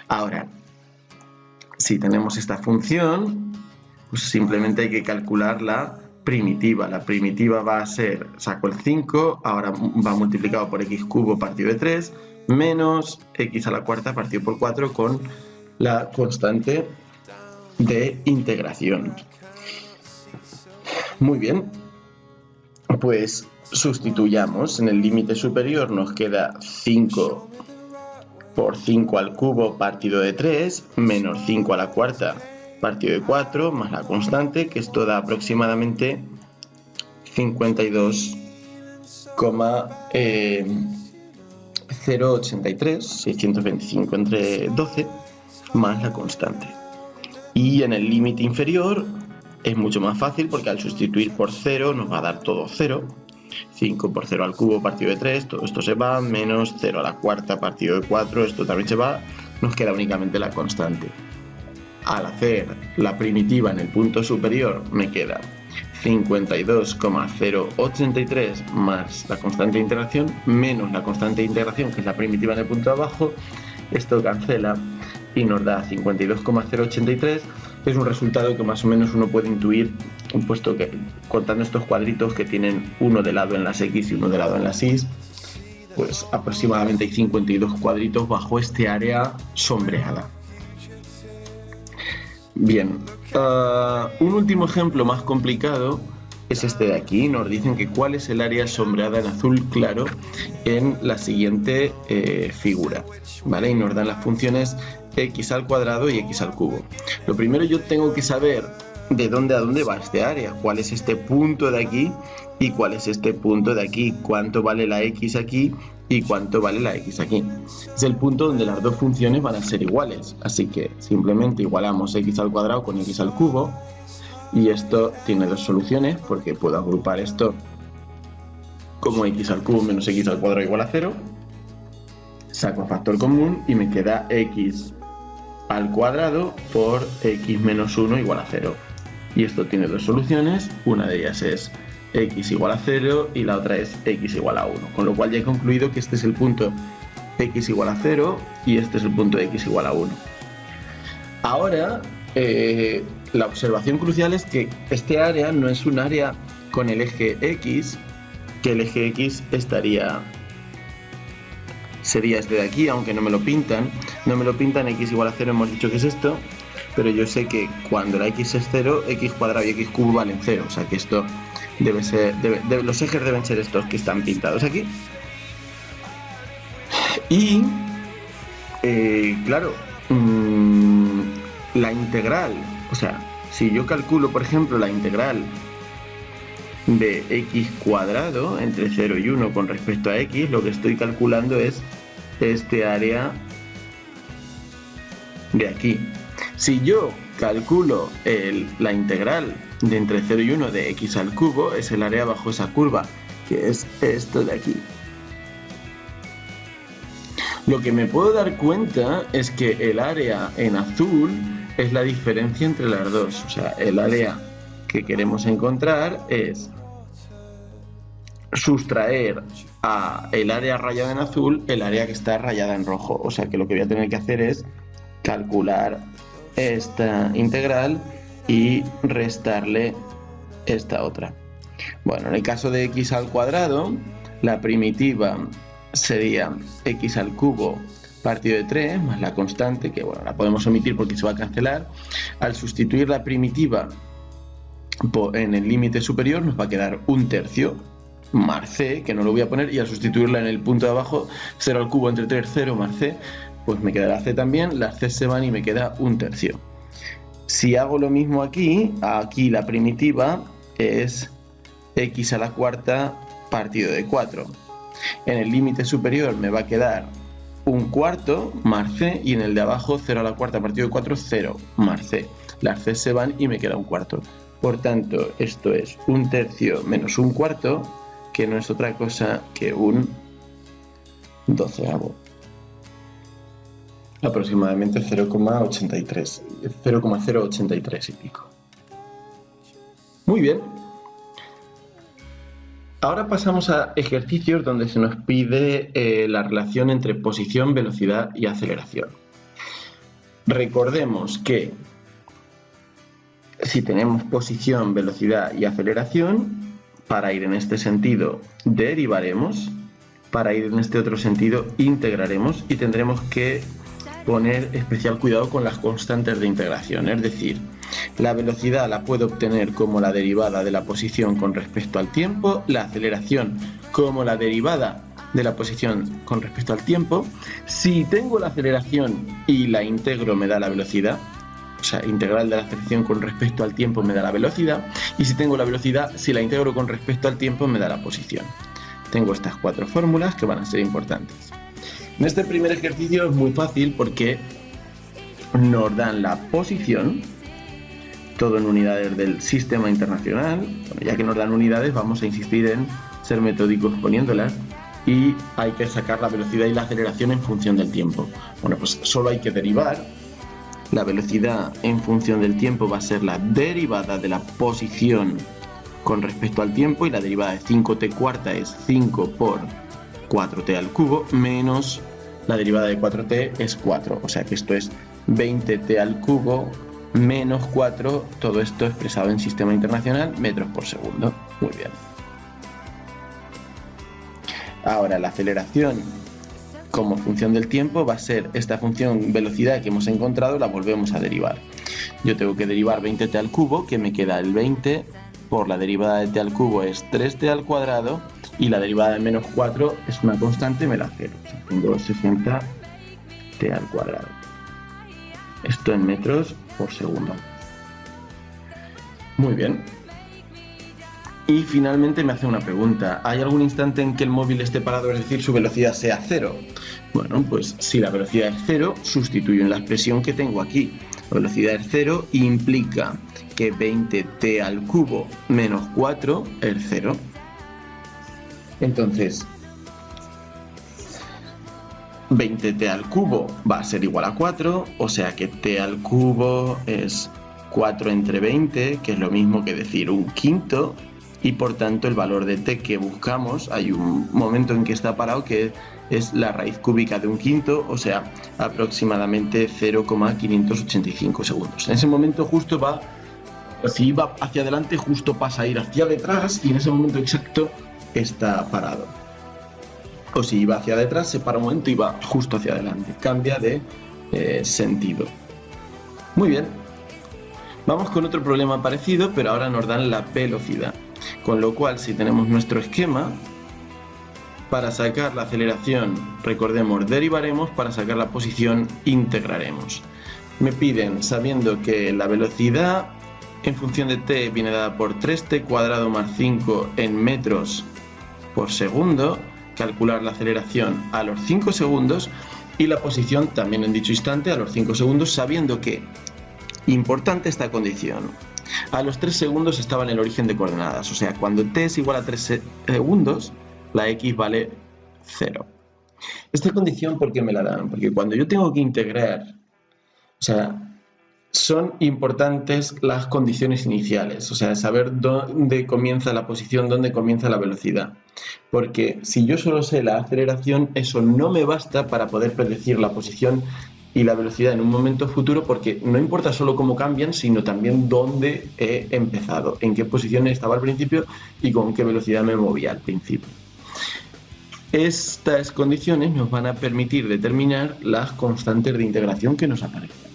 Ahora, si tenemos esta función, pues simplemente hay que calcular la primitiva. La primitiva va a ser, saco el 5, ahora va multiplicado por x cubo partido de 3, menos x a la cuarta partido por 4 con la constante de integración. Muy bien, pues sustituyamos. En el límite superior nos queda 5 por 5 al cubo partido de 3, menos 5 a la cuarta partido de 4, más la constante, que esto da aproximadamente 52,083, 625 entre 12, más la constante. Y en el límite inferior es mucho más fácil porque al sustituir por 0 nos va a dar todo 0. 5 por 0 al cubo partido de 3, todo esto se va, menos 0 a la cuarta partido de 4, esto también se va, nos queda únicamente la constante. Al hacer la primitiva en el punto superior me queda 52,083 más la constante de integración menos la constante de integración, que es la primitiva en el punto de abajo. Esto cancela y nos da 52,083. Es un resultado que más o menos uno puede intuir, puesto que contando estos cuadritos que tienen uno de lado en las X y uno de lado en las Y, pues aproximadamente hay 52 cuadritos bajo este área sombreada. Bien, un último ejemplo más complicado es este de aquí. Nos dicen que cuál es el área sombreada en azul claro en la siguiente figura, ¿vale? Y nos dan las funciones x al cuadrado y x al cubo. Lo primero, yo tengo que saber de dónde a dónde va este área, cuál es este punto de aquí y cuál es este punto de aquí, cuánto vale la x aquí y cuánto vale la x aquí. Es el punto donde las dos funciones van a ser iguales, así que simplemente igualamos x al cuadrado con x al cubo, y esto tiene dos soluciones porque puedo agrupar esto como x al cubo menos x al cuadrado igual a 0, saco factor común y me queda x al cuadrado por x menos 1 igual a 0. Y esto tiene dos soluciones, una de ellas es x igual a 0 y la otra es x igual a 1, con lo cual ya he concluido que este es el punto x igual a 0 y este es el punto x igual a 1. Ahora, la observación crucial es que este área no es un área con el eje x, que el eje x sería este de aquí, aunque no me lo pintan, x igual a 0, hemos dicho que es esto, pero yo sé que cuando la x es 0, x cuadrado y x cubo valen 0, o sea que esto debe ser, los ejes deben ser estos que están pintados aquí. Y, claro, la integral, o sea, si yo calculo, por ejemplo, la integral de x cuadrado entre 0 y 1 con respecto a x, lo que estoy calculando es este área de aquí. Si yo calculo la integral de entre 0 y 1 de x al cubo, es el área bajo esa curva, que es esto de aquí. Lo que me puedo dar cuenta es que el área en azul es la diferencia entre las dos. O sea, el área que queremos encontrar es sustraer a el área rayada en azul el área que está rayada en rojo. O sea que lo que voy a tener que hacer es calcular esta integral y restarle esta otra. Bueno, en el caso de x al cuadrado, la primitiva sería x al cubo partido de 3 más la constante, que bueno, la podemos omitir porque se va a cancelar. Al sustituir la primitiva en el límite superior nos va a quedar 1/3 más c, que no lo voy a poner, y al sustituirla en el punto de abajo, 0 al cubo entre 3, 0 más c, pues me quedará c también, las c se van y me queda 1/3. Si hago lo mismo aquí la primitiva es x a la cuarta partido de 4. En el límite superior me va a quedar 1/4 más c, y en el de abajo 0 a la cuarta partido de 4, 0 más c. Las c se van y me queda 1/4. Por tanto, esto es 1/3 menos 1/4, que no es otra cosa que un 12avo. Aproximadamente 0,083 y pico. Muy bien. Ahora pasamos a ejercicios donde se nos pide la relación entre posición, velocidad y aceleración. Recordemos que si tenemos posición, velocidad y aceleración, para ir en este sentido derivaremos, para ir en este otro sentido integraremos y tendremos que poner especial cuidado con las constantes de integración, es decir, la velocidad la puedo obtener como la derivada de la posición con respecto al tiempo, la aceleración como la derivada de la posición con respecto al tiempo. Si tengo la aceleración y la integro me da la velocidad, o sea, integral de la aceleración con respecto al tiempo me da la velocidad, y si tengo la velocidad, si la integro con respecto al tiempo me da la posición. Tengo estas 4 fórmulas que van a ser importantes. En este primer ejercicio es muy fácil porque nos dan la posición, todo en unidades del sistema internacional. Bueno, ya que nos dan unidades, vamos a insistir en ser metódicos poniéndolas, y hay que sacar la velocidad y la aceleración en función del tiempo. Bueno, pues solo hay que derivar. La velocidad en función del tiempo va a ser la derivada de la posición con respecto al tiempo, y la derivada de 5t cuarta es 5 por 4t al cubo menos la derivada de 4t es 4, o sea que esto es 20t al cubo menos 4, todo esto expresado en sistema internacional, metros por segundo. Muy bien. Ahora la aceleración como función del tiempo va a ser esta función velocidad que hemos encontrado, la volvemos a derivar. Yo tengo que derivar 20t al cubo, que me queda el 20 por la derivada de t al cubo es 3t al cuadrado, y la derivada de menos 4 es una constante, me da 0. O sea, tengo 60t al cuadrado. Esto en metros por segundo. Muy bien. Y finalmente me hace una pregunta. ¿Hay algún instante en que el móvil esté parado, es decir, su velocidad sea 0? Bueno, pues si la velocidad es 0, sustituyo en la expresión que tengo aquí. La velocidad es 0 y implica que 20t al cubo menos 4 es 0. Entonces, 20t al cubo va a ser igual a 4, o sea que t al cubo es 4 entre 20, que es lo mismo que decir un quinto, y por tanto el valor de t que buscamos, hay un momento en que está parado que es la raíz cúbica de un quinto, o sea, aproximadamente 0,585 segundos. En ese momento justo va, si va hacia adelante, justo pasa a ir hacia detrás, y en ese momento exacto está parado. O si iba hacia detrás, se para un momento y va justo hacia adelante. Cambia de sentido. Muy bien. Vamos con otro problema parecido, pero ahora nos dan la velocidad. Con lo cual, si tenemos nuestro esquema, para sacar la aceleración, recordemos, derivaremos, para sacar la posición, integraremos. Me piden, sabiendo que la velocidad en función de t viene dada por 3t cuadrado más 5 en metros por segundo, calcular la aceleración a los 5 segundos y la posición también en dicho instante a los 5 segundos, sabiendo que, importante esta condición, a los 3 segundos estaba en el origen de coordenadas, o sea, cuando t es igual a 3 segundos, la x vale 0. Esta condición, ¿por qué me la dan? Porque cuando yo tengo que integrar, o sea, son importantes las condiciones iniciales, o sea, saber dónde comienza la posición, dónde comienza la velocidad. Porque si yo solo sé la aceleración, eso no me basta para poder predecir la posición y la velocidad en un momento futuro, porque no importa solo cómo cambian, sino también dónde he empezado, en qué posición estaba al principio y con qué velocidad me movía al principio. Estas condiciones nos van a permitir determinar las constantes de integración que nos aparecen.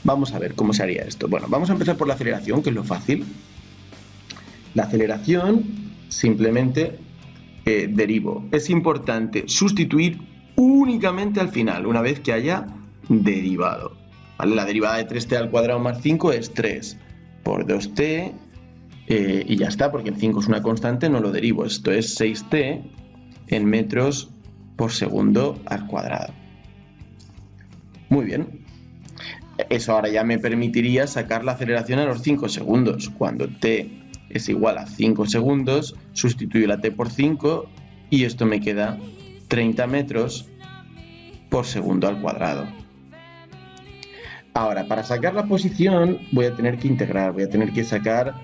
Vamos a ver cómo se haría esto. Bueno, vamos a empezar por la aceleración, que es lo fácil. La aceleración, simplemente derivo. Es importante sustituir únicamente al final, una vez que haya derivado. ¿Vale? La derivada de 3t al cuadrado más 5 es 3 por 2t y ya está, porque el 5 es una constante, no lo derivo. Esto es 6t en metros por segundo al cuadrado. Muy bien. Eso ahora ya me permitiría sacar la aceleración a los 5 segundos. Cuando t es igual a 5 segundos, sustituyo la t por 5 y esto me queda 30 metros por segundo al cuadrado. Ahora, para sacar la posición voy a tener que integrar, voy a tener que sacar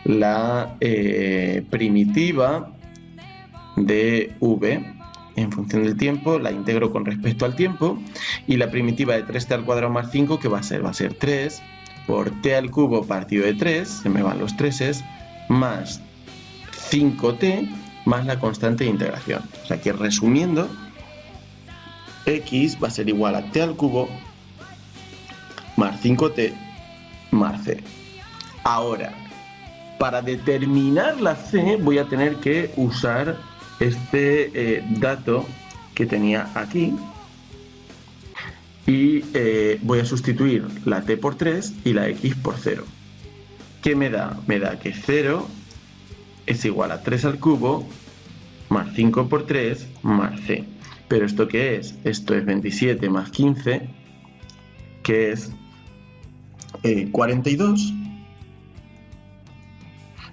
la primitiva de v en función del tiempo, la integro con respecto al tiempo, y la primitiva de 3t al cuadrado más 5, que va a ser 3 por t al cubo partido de 3, se me van los 3's, más 5t más la constante de integración. O sea que resumiendo, x va a ser igual a t al cubo más 5t más c. Ahora, para determinar la c voy a tener que usar este dato que tenía aquí y voy a sustituir la t por 3 y la x por 0. ¿Qué me da? Me da que 0 es igual a 3 al cubo más 5 por 3 más c. ¿Pero esto qué es? Esto es 27 más 15, que es 42.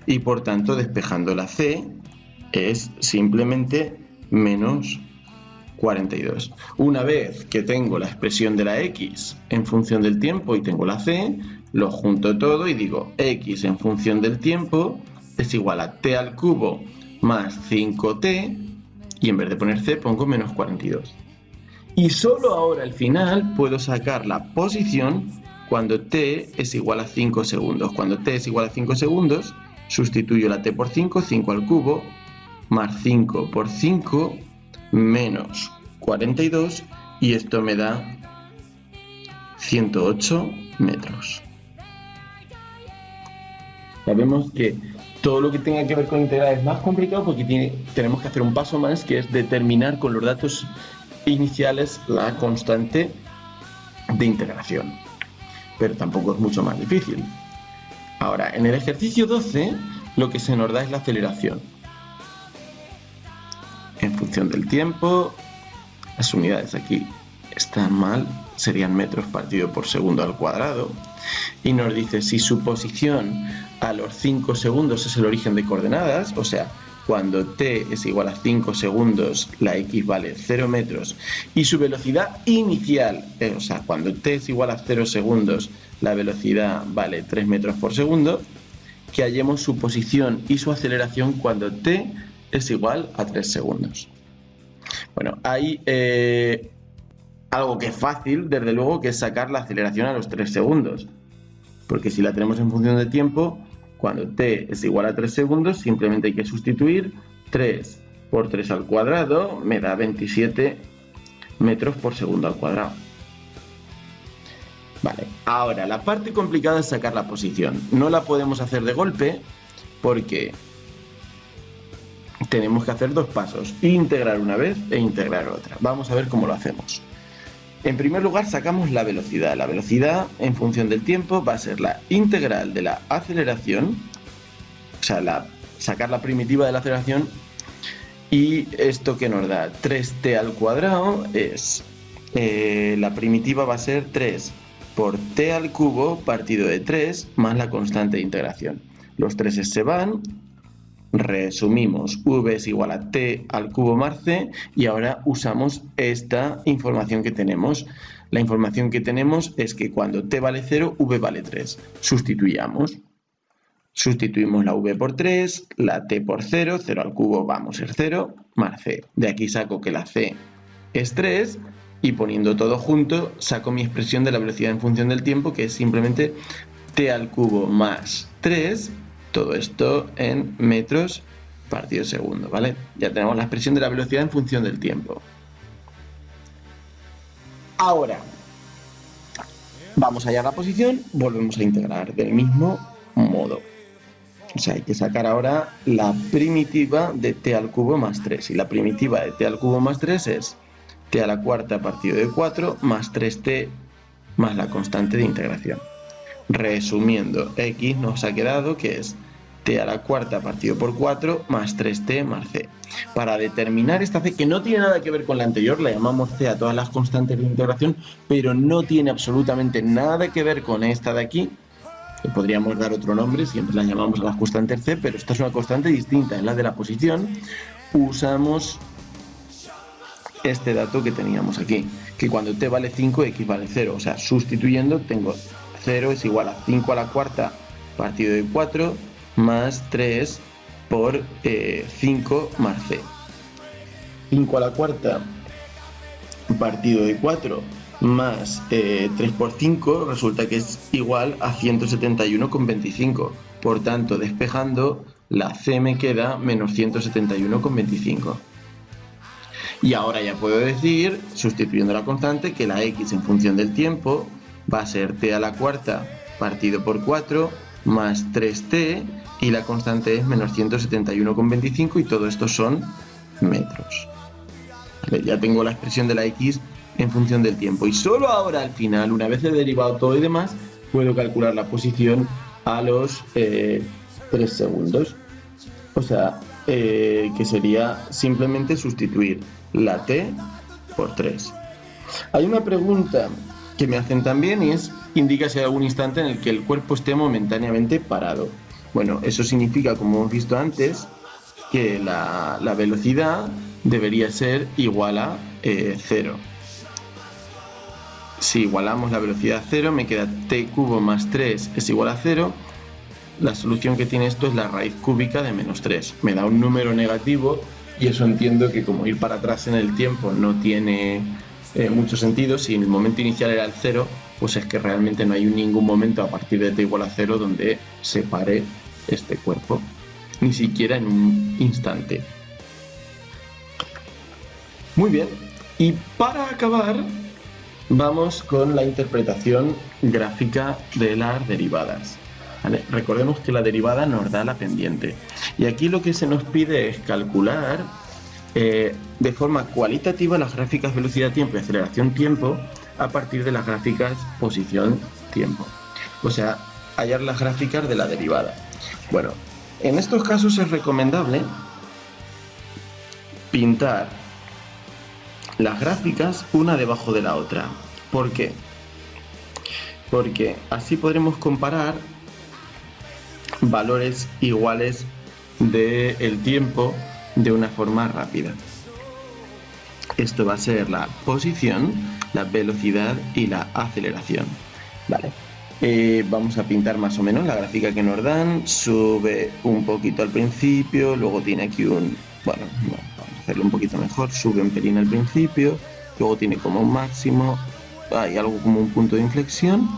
Y por tanto, despejando la c, es simplemente menos 42. Una vez que tengo la expresión de la x en función del tiempo y tengo la c, lo junto todo y digo x en función del tiempo es igual a t al cubo más 5t, y en vez de poner c pongo menos 42. Y solo ahora al final puedo sacar la posición cuando t es igual a 5 segundos. Cuando t es igual a 5 segundos, sustituyo la t por 5, 5 al cubo, más 5 por 5, menos 42, y esto me da 108 metros. Sabemos que todo lo que tenga que ver con integral es más complicado porque tenemos que hacer un paso más, que es determinar con los datos iniciales la constante de integración. Pero tampoco es mucho más difícil. Ahora, en el ejercicio 12, lo que se nos da es la aceleración. En función del tiempo, las unidades aquí están mal, serían metros partido por segundo al cuadrado. Y nos dice si su posición a los 5 segundos es el origen de coordenadas, o sea, cuando t es igual a 5 segundos, la x vale 0 metros, y su velocidad inicial, o sea, cuando t es igual a 0 segundos, la velocidad vale 3 metros por segundo, que hallemos su posición y su aceleración cuando t es igual a 3 segundos. Bueno, hay algo que es fácil, desde luego, que es sacar la aceleración a los 3 segundos. Porque si la tenemos en función de tiempo, cuando t es igual a 3 segundos, simplemente hay que sustituir 3 por 3 al cuadrado, me da 27 metros por segundo al cuadrado. Vale, ahora la parte complicada es sacar la posición. No la podemos hacer de golpe porque tenemos que hacer dos pasos, integrar una vez e integrar otra. Vamos a ver cómo lo hacemos. En primer lugar, sacamos la velocidad. La velocidad, en función del tiempo, va a ser la integral de la aceleración, o sea, sacar la primitiva de la aceleración, y esto que nos da 3t al cuadrado es, la primitiva va a ser 3 por t al cubo partido de 3 más la constante de integración. Los 3 se van. Resumimos, v es igual a t al cubo más c, y ahora usamos esta información que tenemos. La información que tenemos es que cuando t vale 0, v vale 3. Sustituimos la v por 3, la t por 0, 0 al cubo vamos a ser 0, más c. De aquí saco que la c es 3, y poniendo todo junto, saco mi expresión de la velocidad en función del tiempo, que es simplemente t al cubo más 3, todo esto en metros partido segundo, ¿vale? Ya tenemos la expresión de la velocidad en función del tiempo. Ahora, vamos a hallar la posición, volvemos a integrar del mismo modo. O sea, hay que sacar ahora la primitiva de t al cubo más 3. Y la primitiva de t al cubo más 3 es t a la cuarta partido de 4 más 3t más la constante de integración. Resumiendo, x nos ha quedado que es t a la cuarta partido por 4 más 3t más c. Para determinar esta c, que no tiene nada que ver con la anterior, la llamamos c a todas las constantes de integración, pero no tiene absolutamente nada que ver con esta de aquí. Le podríamos dar otro nombre, siempre la llamamos a las constantes c, pero esta es una constante distinta, es la de la posición. Usamos este dato que teníamos aquí, que cuando t vale 5, x vale 0. O sea, sustituyendo, tengo 0 es igual a 5 a la cuarta partido de 4 más 3 por 5 más c. 5 a la cuarta partido de 4 más 3 por 5 resulta que es igual a 171,25. Por tanto, despejando, la c me queda menos 171,25. Y ahora ya puedo decir, sustituyendo la constante, que la x en función del tiempo va a ser t a la cuarta partido por 4 más 3t, y la constante es menos 171,25, y todo esto son metros. Vale, ya tengo la expresión de la x en función del tiempo, y solo ahora al final, una vez he derivado todo y demás, puedo calcular la posición a los 3 segundos. O sea, que sería simplemente sustituir la t por 3. Hay una pregunta que me hacen también, y es: indica si hay algún instante en el que el cuerpo esté momentáneamente parado. Bueno, eso significa, como hemos visto antes, que la velocidad debería ser igual a 0. Si igualamos la velocidad a 0, me queda t cubo más 3 es igual a 0. La solución que tiene esto es la raíz cúbica de menos 3. Me da un número negativo, y eso entiendo que, como ir para atrás en el tiempo no tiene mucho sentido, si en el momento inicial era el 0, pues es que realmente no hay ningún momento a partir de t igual a 0 donde se pare este cuerpo, ni siquiera en un instante. Muy bien, y para acabar vamos con la interpretación gráfica de las derivadas. ¿Vale? Recordemos que la derivada nos da la pendiente, y aquí lo que se nos pide es calcular de forma cualitativa las gráficas velocidad-tiempo y aceleración-tiempo a partir de las gráficas posición-tiempo. O sea, hallar las gráficas de la derivada. Bueno, en estos casos es recomendable pintar las gráficas una debajo de la otra. ¿Por qué? Porque así podremos comparar valores iguales del tiempo de una forma rápida. Esto va a ser la posición, la velocidad y la aceleración. Vale. Vamos a pintar más o menos la gráfica que nos dan. Sube un poquito al principio, luego tiene aquí un... Bueno, vamos a hacerlo un poquito mejor. Sube un pelín al principio, luego tiene como un máximo, hay algo como un punto de inflexión,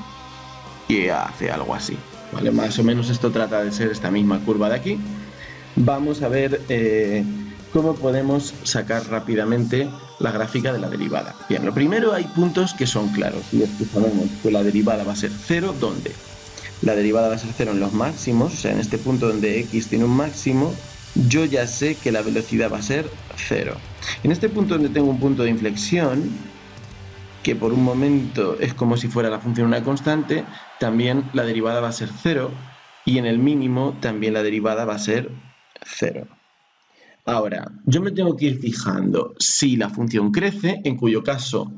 y hace algo así. Vale, más o menos esto trata de ser esta misma curva de aquí. Vamos a ver cómo podemos sacar rápidamente la gráfica de la derivada. Bien, lo primero, hay puntos que son claros, y es que sabemos que la derivada va a ser 0, ¿dónde? La derivada va a ser 0 en los máximos, o sea, en este punto donde x tiene un máximo, yo ya sé que la velocidad va a ser 0. En este punto donde tengo un punto de inflexión, que por un momento es como si fuera la función una constante, también la derivada va a ser 0, y en el mínimo también la derivada va a ser 0. Ahora, yo me tengo que ir fijando si la función crece, en cuyo caso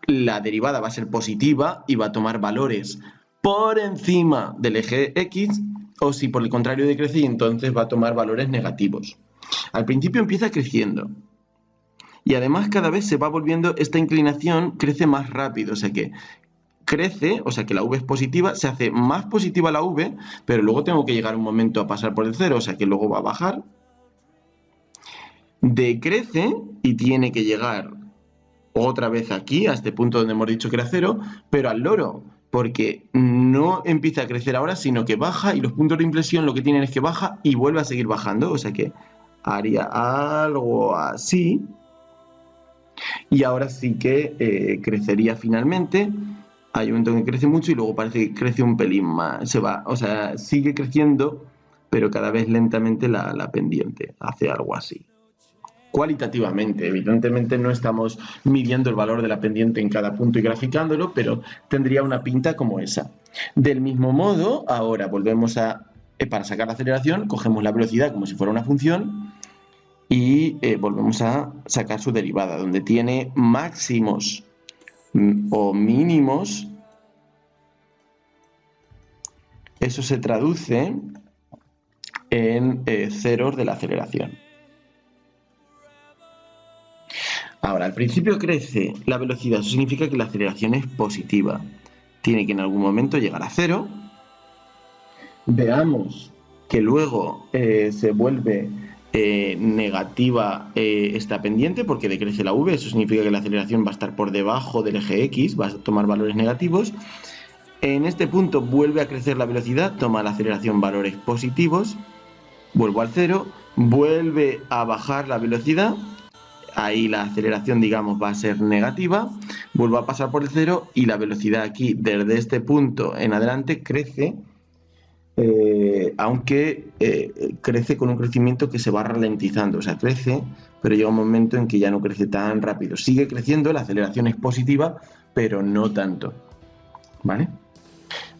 la derivada va a ser positiva y va a tomar valores por encima del eje x, o si por el contrario decrece y entonces va a tomar valores negativos. Al principio empieza creciendo, y además cada vez se va volviendo, esta inclinación crece más rápido, o sea que crece, o sea que la v es positiva, se hace más positiva la v, pero luego tengo que llegar un momento a pasar por el 0, o sea que luego va a bajar, decrece y tiene que llegar otra vez aquí, a este punto donde hemos dicho que era 0, pero al loro, porque no empieza a crecer ahora, sino que baja, y los puntos de inflexión lo que tienen es que baja y vuelve a seguir bajando, o sea que haría algo así, y ahora sí que crecería finalmente. Hay un momento en que crece mucho y luego parece que crece un pelín más, se va, o sea, sigue creciendo, pero cada vez lentamente la pendiente, hace algo así. Cualitativamente, evidentemente no estamos midiendo el valor de la pendiente en cada punto y graficándolo, pero tendría una pinta como esa. Del mismo modo, ahora volvemos para sacar la aceleración, cogemos la velocidad como si fuera una función y volvemos a sacar su derivada, donde tiene máximos o mínimos. Eso se traduce en ceros de la aceleración. Ahora, al principio crece la velocidad, eso significa que la aceleración es positiva. Tiene que en algún momento llegar a 0. Veamos que luego se vuelve negativa esta pendiente porque decrece la v, eso significa que la aceleración va a estar por debajo del eje x, va a tomar valores negativos. En este punto vuelve a crecer la velocidad, toma la aceleración valores positivos, vuelvo al 0, vuelve a bajar la velocidad, ahí la aceleración, digamos, va a ser negativa, vuelvo a pasar por el 0 y la velocidad aquí desde este punto en adelante crece, aunque crece con un crecimiento que se va ralentizando, o sea, crece, pero llega un momento en que ya no crece tan rápido. Sigue creciendo, la aceleración es positiva, pero no tanto, ¿vale?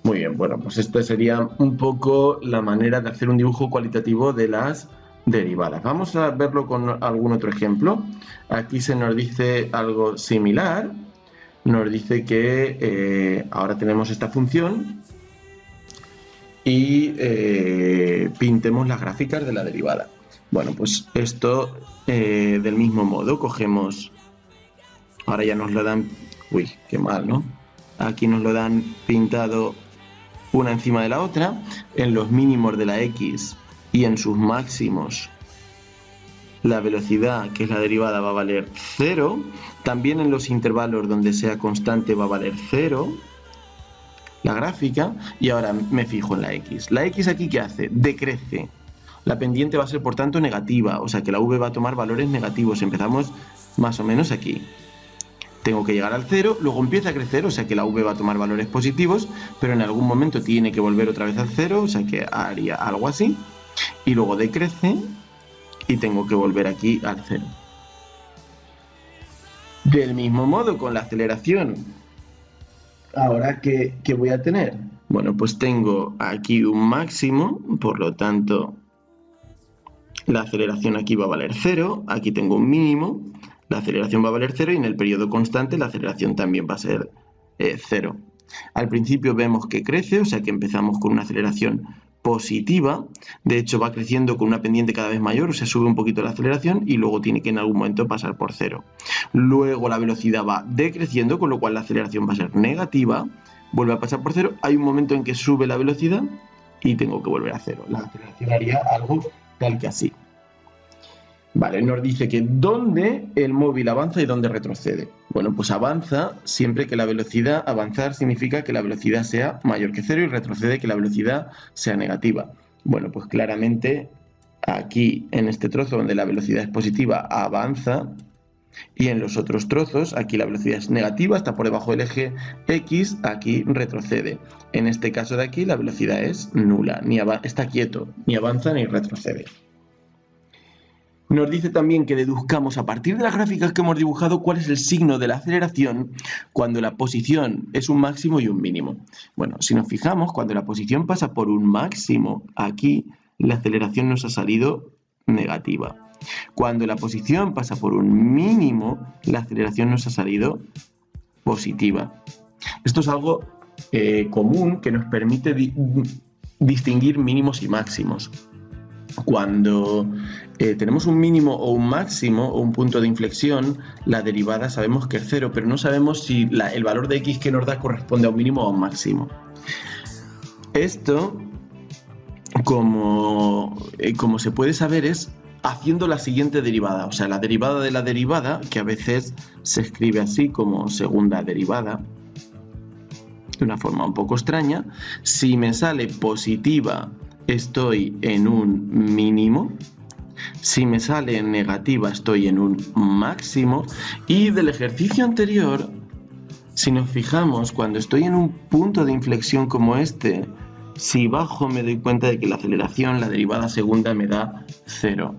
Muy bien, bueno, pues esto sería un poco la manera de hacer un dibujo cualitativo de las derivadas. Vamos a verlo con algún otro ejemplo. Aquí se nos dice algo similar. Nos dice que ahora tenemos esta función y pintemos las gráficas de la derivada. Bueno, pues esto del mismo modo cogemos, ahora ya nos lo dan, uy, qué mal, ¿no? Aquí nos lo dan pintado una encima de la otra, en los mínimos de la x y en sus máximos la velocidad, que es la derivada, va a valer 0, también en los intervalos donde sea constante va a valer 0, la gráfica, y ahora me fijo en la x. La x aquí, ¿qué hace? Decrece. La pendiente va a ser, por tanto, negativa, o sea que la v va a tomar valores negativos. Empezamos más o menos aquí. Tengo que llegar al 0, luego empieza a crecer, o sea que la v va a tomar valores positivos, pero en algún momento tiene que volver otra vez al 0, o sea que haría algo así, y luego decrece y tengo que volver aquí al 0. Del mismo modo con la aceleración, ¿ahora qué voy a tener? Bueno, pues tengo aquí un máximo, por lo tanto la aceleración aquí va a valer 0, aquí tengo un mínimo, la aceleración va a valer 0 y en el periodo constante la aceleración también va a ser 0. Al principio vemos que crece, o sea que empezamos con una aceleración positiva, de hecho va creciendo con una pendiente cada vez mayor, o sea sube un poquito la aceleración y luego tiene que en algún momento pasar por 0. Luego la velocidad va decreciendo, con lo cual la aceleración va a ser negativa, vuelve a pasar por 0, hay un momento en que sube la velocidad y tengo que volver a 0. La aceleración haría algo tal que así. Vale, nos dice que dónde el móvil avanza y dónde retrocede. Bueno, pues avanza siempre que la velocidad, avanzar significa que la velocidad sea mayor que 0 y retrocede que la velocidad sea negativa. Bueno, pues claramente aquí en este trozo donde la velocidad es positiva avanza y en los otros trozos aquí la velocidad es negativa, está por debajo del eje X, aquí retrocede. En este caso de aquí la velocidad es nula, está quieto, ni avanza ni retrocede. Nos dice también que deduzcamos a partir de las gráficas que hemos dibujado cuál es el signo de la aceleración cuando la posición es un máximo y un mínimo. Bueno, si nos fijamos, cuando la posición pasa por un máximo, aquí la aceleración nos ha salido negativa. Cuando la posición pasa por un mínimo, la aceleración nos ha salido positiva. Esto es algo común que nos permite distinguir mínimos y máximos. Cuando tenemos un mínimo o un máximo o un punto de inflexión, la derivada sabemos que es 0, pero no sabemos si el valor de x que nos da corresponde a un mínimo o a un máximo. Esto, como se puede saber, es haciendo la siguiente derivada, o sea, la derivada de la derivada, que a veces se escribe así como segunda derivada, de una forma un poco extraña. Si me sale positiva, estoy en un mínimo. Si me sale negativa, estoy en un máximo. Y del ejercicio anterior, si nos fijamos, cuando estoy en un punto de inflexión como este, si bajo me doy cuenta de que la aceleración, la derivada segunda, me da 0.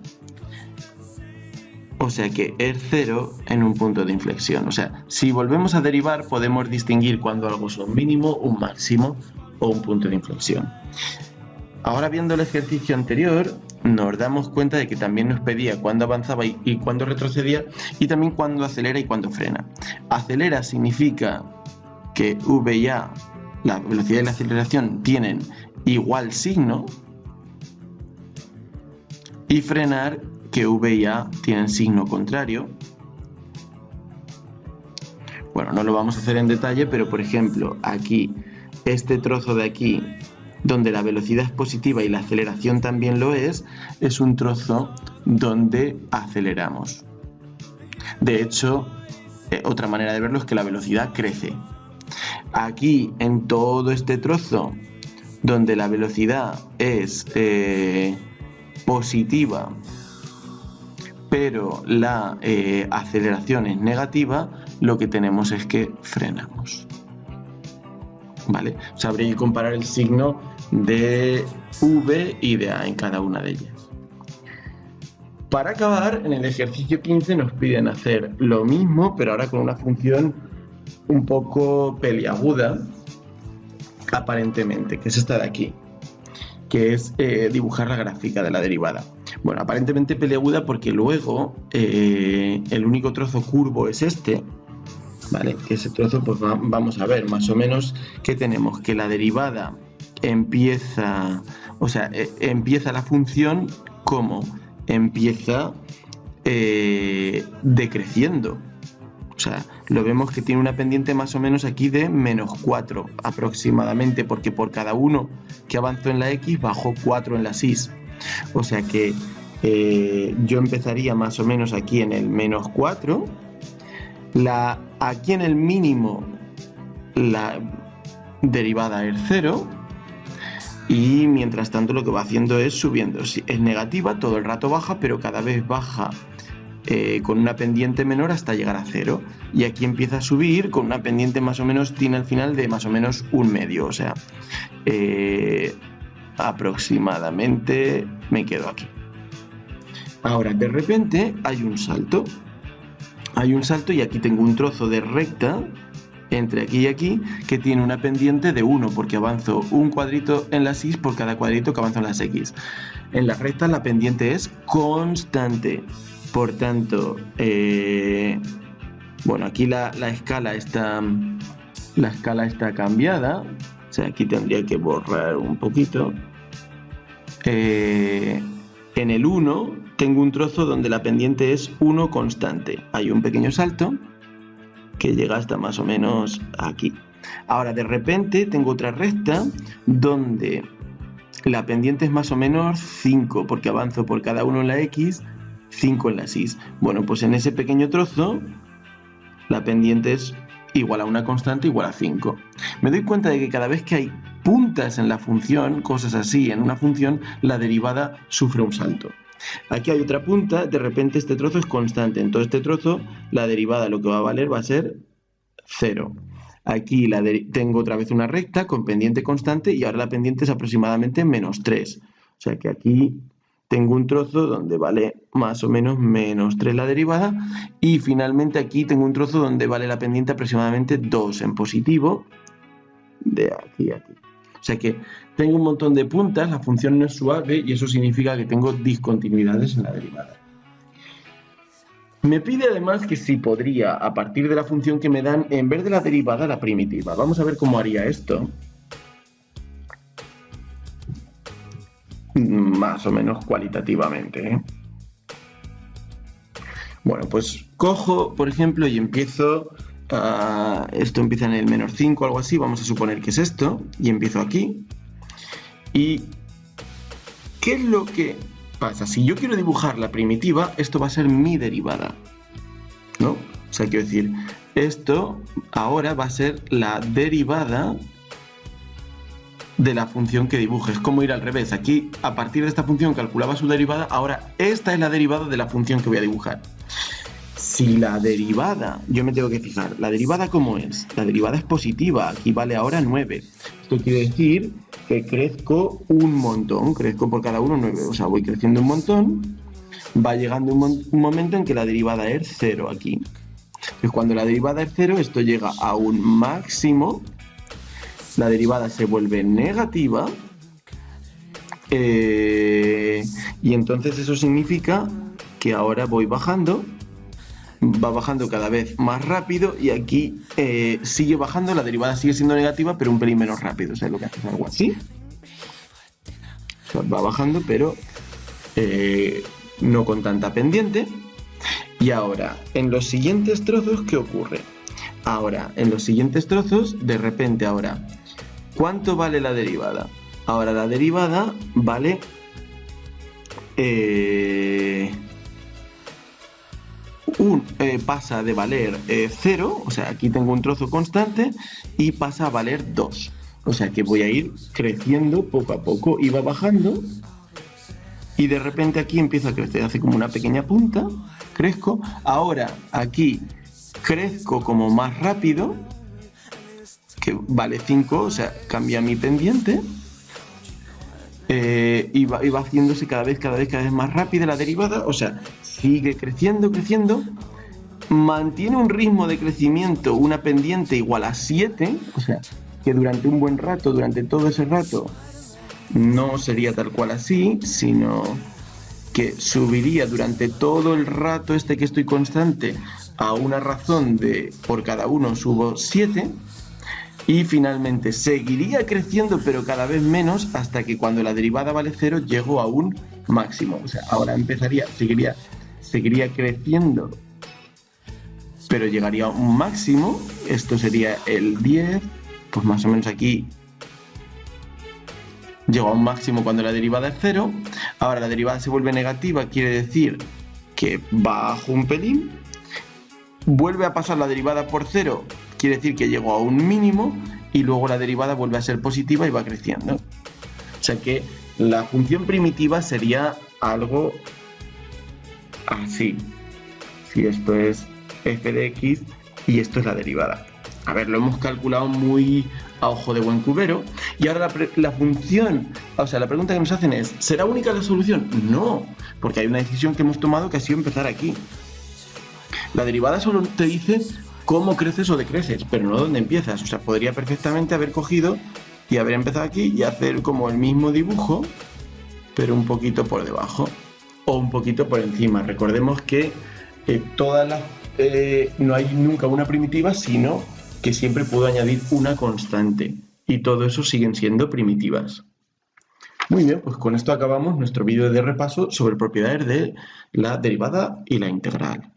O sea que es 0 en un punto de inflexión. O sea, si volvemos a derivar, podemos distinguir cuando algo es un mínimo, un máximo o un punto de inflexión. Ahora, viendo el ejercicio anterior, nos damos cuenta de que también nos pedía cuándo avanzaba y cuándo retrocedía, y también cuándo acelera y cuándo frena. Acelera significa que v y a, la velocidad y la aceleración, tienen igual signo, y frenar, que v y a tienen signo contrario. Bueno, no lo vamos a hacer en detalle, pero por ejemplo, aquí, este trozo de aquí donde la velocidad es positiva y la aceleración también lo es un trozo donde aceleramos. De hecho, otra manera de verlo es que la velocidad crece. Aquí, en todo este trozo, donde la velocidad es positiva, pero la aceleración es negativa, lo que tenemos es que frenamos. ¿Vale? O sea, habría que comparar el signo de V y de A en cada una de ellas. Para acabar, en el ejercicio 15 nos piden hacer lo mismo, pero ahora con una función un poco peliaguda, aparentemente, que es esta de aquí, que es dibujar la gráfica de la derivada. Bueno, aparentemente peliaguda porque luego el único trozo curvo es este, ¿vale? Que ese trozo, pues vamos a ver más o menos que tenemos, que la derivada empieza, o sea, empieza la función como empieza decreciendo. O sea, lo vemos que tiene una pendiente más o menos aquí de -4 aproximadamente, porque por cada uno que avanzó en la X bajó 4 en la Y. O sea que yo empezaría más o menos aquí en el -4. Aquí en el mínimo la derivada es 0. Y mientras tanto lo que va haciendo es subiendo. Si es negativa, todo el rato baja, pero cada vez baja con una pendiente menor hasta llegar a 0. Y aquí empieza a subir con una pendiente más o menos, tiene al final de más o menos 1/2. O sea, aproximadamente me quedo aquí. Ahora, de repente hay un salto. Hay un salto y aquí tengo un trozo de recta entre aquí y aquí, que tiene una pendiente de 1, porque avanzo un cuadrito en las Y por cada cuadrito que avanzo en las X. En la recta la pendiente es constante. Por tanto, bueno, aquí la escala está cambiada. O sea, aquí tendría que borrar un poquito. En el 1 tengo un trozo donde la pendiente es 1 constante. Hay un pequeño salto que llega hasta más o menos aquí. Ahora, de repente tengo otra recta donde la pendiente es más o menos 5, porque avanzo por cada uno en la X, 5 en la Y. Bueno, pues en ese pequeño trozo la pendiente es igual a una constante igual a 5. Me doy cuenta de que cada vez que hay puntas en la función, cosas así en una función, la derivada sufre un salto. Aquí hay otra punta, de repente este trozo es constante, en todo este trozo la derivada lo que va a valer va a ser 0. Aquí tengo otra vez una recta con pendiente constante y ahora la pendiente es aproximadamente -3. O sea que aquí tengo un trozo donde vale más o menos -3 la derivada y finalmente aquí tengo un trozo donde vale la pendiente aproximadamente 2 en positivo de aquí a aquí. O sea que tengo un montón de puntas, la función no es suave y eso significa que tengo discontinuidades en la derivada. Me pide además que si podría, a partir de la función que me dan, en vez de la derivada, la primitiva. Vamos a ver cómo haría esto. Más o menos cualitativamente, ¿eh? Bueno, pues cojo, por ejemplo, y empiezo... esto empieza en el -5 o algo así, vamos a suponer que es esto, y empiezo aquí. ¿Y qué es lo que pasa? Si yo quiero dibujar la primitiva, esto va a ser mi derivada, ¿no? O sea, quiero decir, esto ahora va a ser la derivada de la función que dibuje. Es como ir al revés. Aquí, a partir de esta función calculaba su derivada, ahora esta es la derivada de la función que voy a dibujar. Si la derivada, yo me tengo que fijar, ¿la derivada cómo es? La derivada es positiva, aquí vale ahora 9. Esto quiere decir que crezco un montón, crezco por cada uno 9, o sea, voy creciendo un montón, va llegando un momento en que la derivada es 0 aquí. Entonces, cuando la derivada es 0, esto llega a un máximo, la derivada se vuelve negativa, y entonces eso significa que ahora voy bajando, va bajando cada vez más rápido y aquí sigue bajando, la derivada sigue siendo negativa pero un pelín menos rápido, o sea, lo que hace es algo así, o sea, va bajando pero no con tanta pendiente. Y ahora, en los siguientes trozos, ¿qué ocurre? Ahora, en los siguientes trozos, de repente ahora, ¿cuánto vale la derivada? Ahora la derivada vale pasa de valer 0, o sea, aquí tengo un trozo constante, y pasa a valer 2. O sea que voy a ir creciendo poco a poco, y va bajando, y de repente aquí empiezo a crecer, hace como una pequeña punta, crezco. Ahora aquí crezco como más rápido, que vale 5, o sea, cambia mi pendiente. Y va haciéndose cada vez más rápida la derivada, o sea, sigue creciendo, mantiene un ritmo de crecimiento, una pendiente igual a 7, o sea, que durante un buen rato, durante todo ese rato, no sería tal cual así, sino que subiría durante todo el rato este que estoy constante a una razón de por cada uno subo 7. Y finalmente seguiría creciendo, pero cada vez menos, hasta que cuando la derivada vale 0 llego a un máximo. O sea, ahora seguiría creciendo, pero llegaría a un máximo. Esto sería el 10, pues más o menos aquí llego a un máximo cuando la derivada es 0. Ahora la derivada se vuelve negativa, quiere decir que bajo un pelín. Vuelve a pasar la derivada por 0, quiere decir que llego a un mínimo, y luego la derivada vuelve a ser positiva y va creciendo. O sea que la función primitiva sería algo así. Si esto es f de x y esto es la derivada. A ver, lo hemos calculado muy a ojo de buen cubero. Y ahora la función, o sea, la pregunta que nos hacen es, ¿será única la solución? No, porque hay una decisión que hemos tomado que ha sido empezar aquí. La derivada solo te dice cómo creces o decreces, pero no dónde empiezas. O sea, podría perfectamente haber cogido y haber empezado aquí y hacer como el mismo dibujo, pero un poquito por debajo o un poquito por encima. Recordemos que no hay nunca una primitiva, sino que siempre puedo añadir una constante, y todo eso siguen siendo primitivas. Muy bien, pues con esto acabamos nuestro vídeo de repaso sobre propiedades de la derivada y la integral.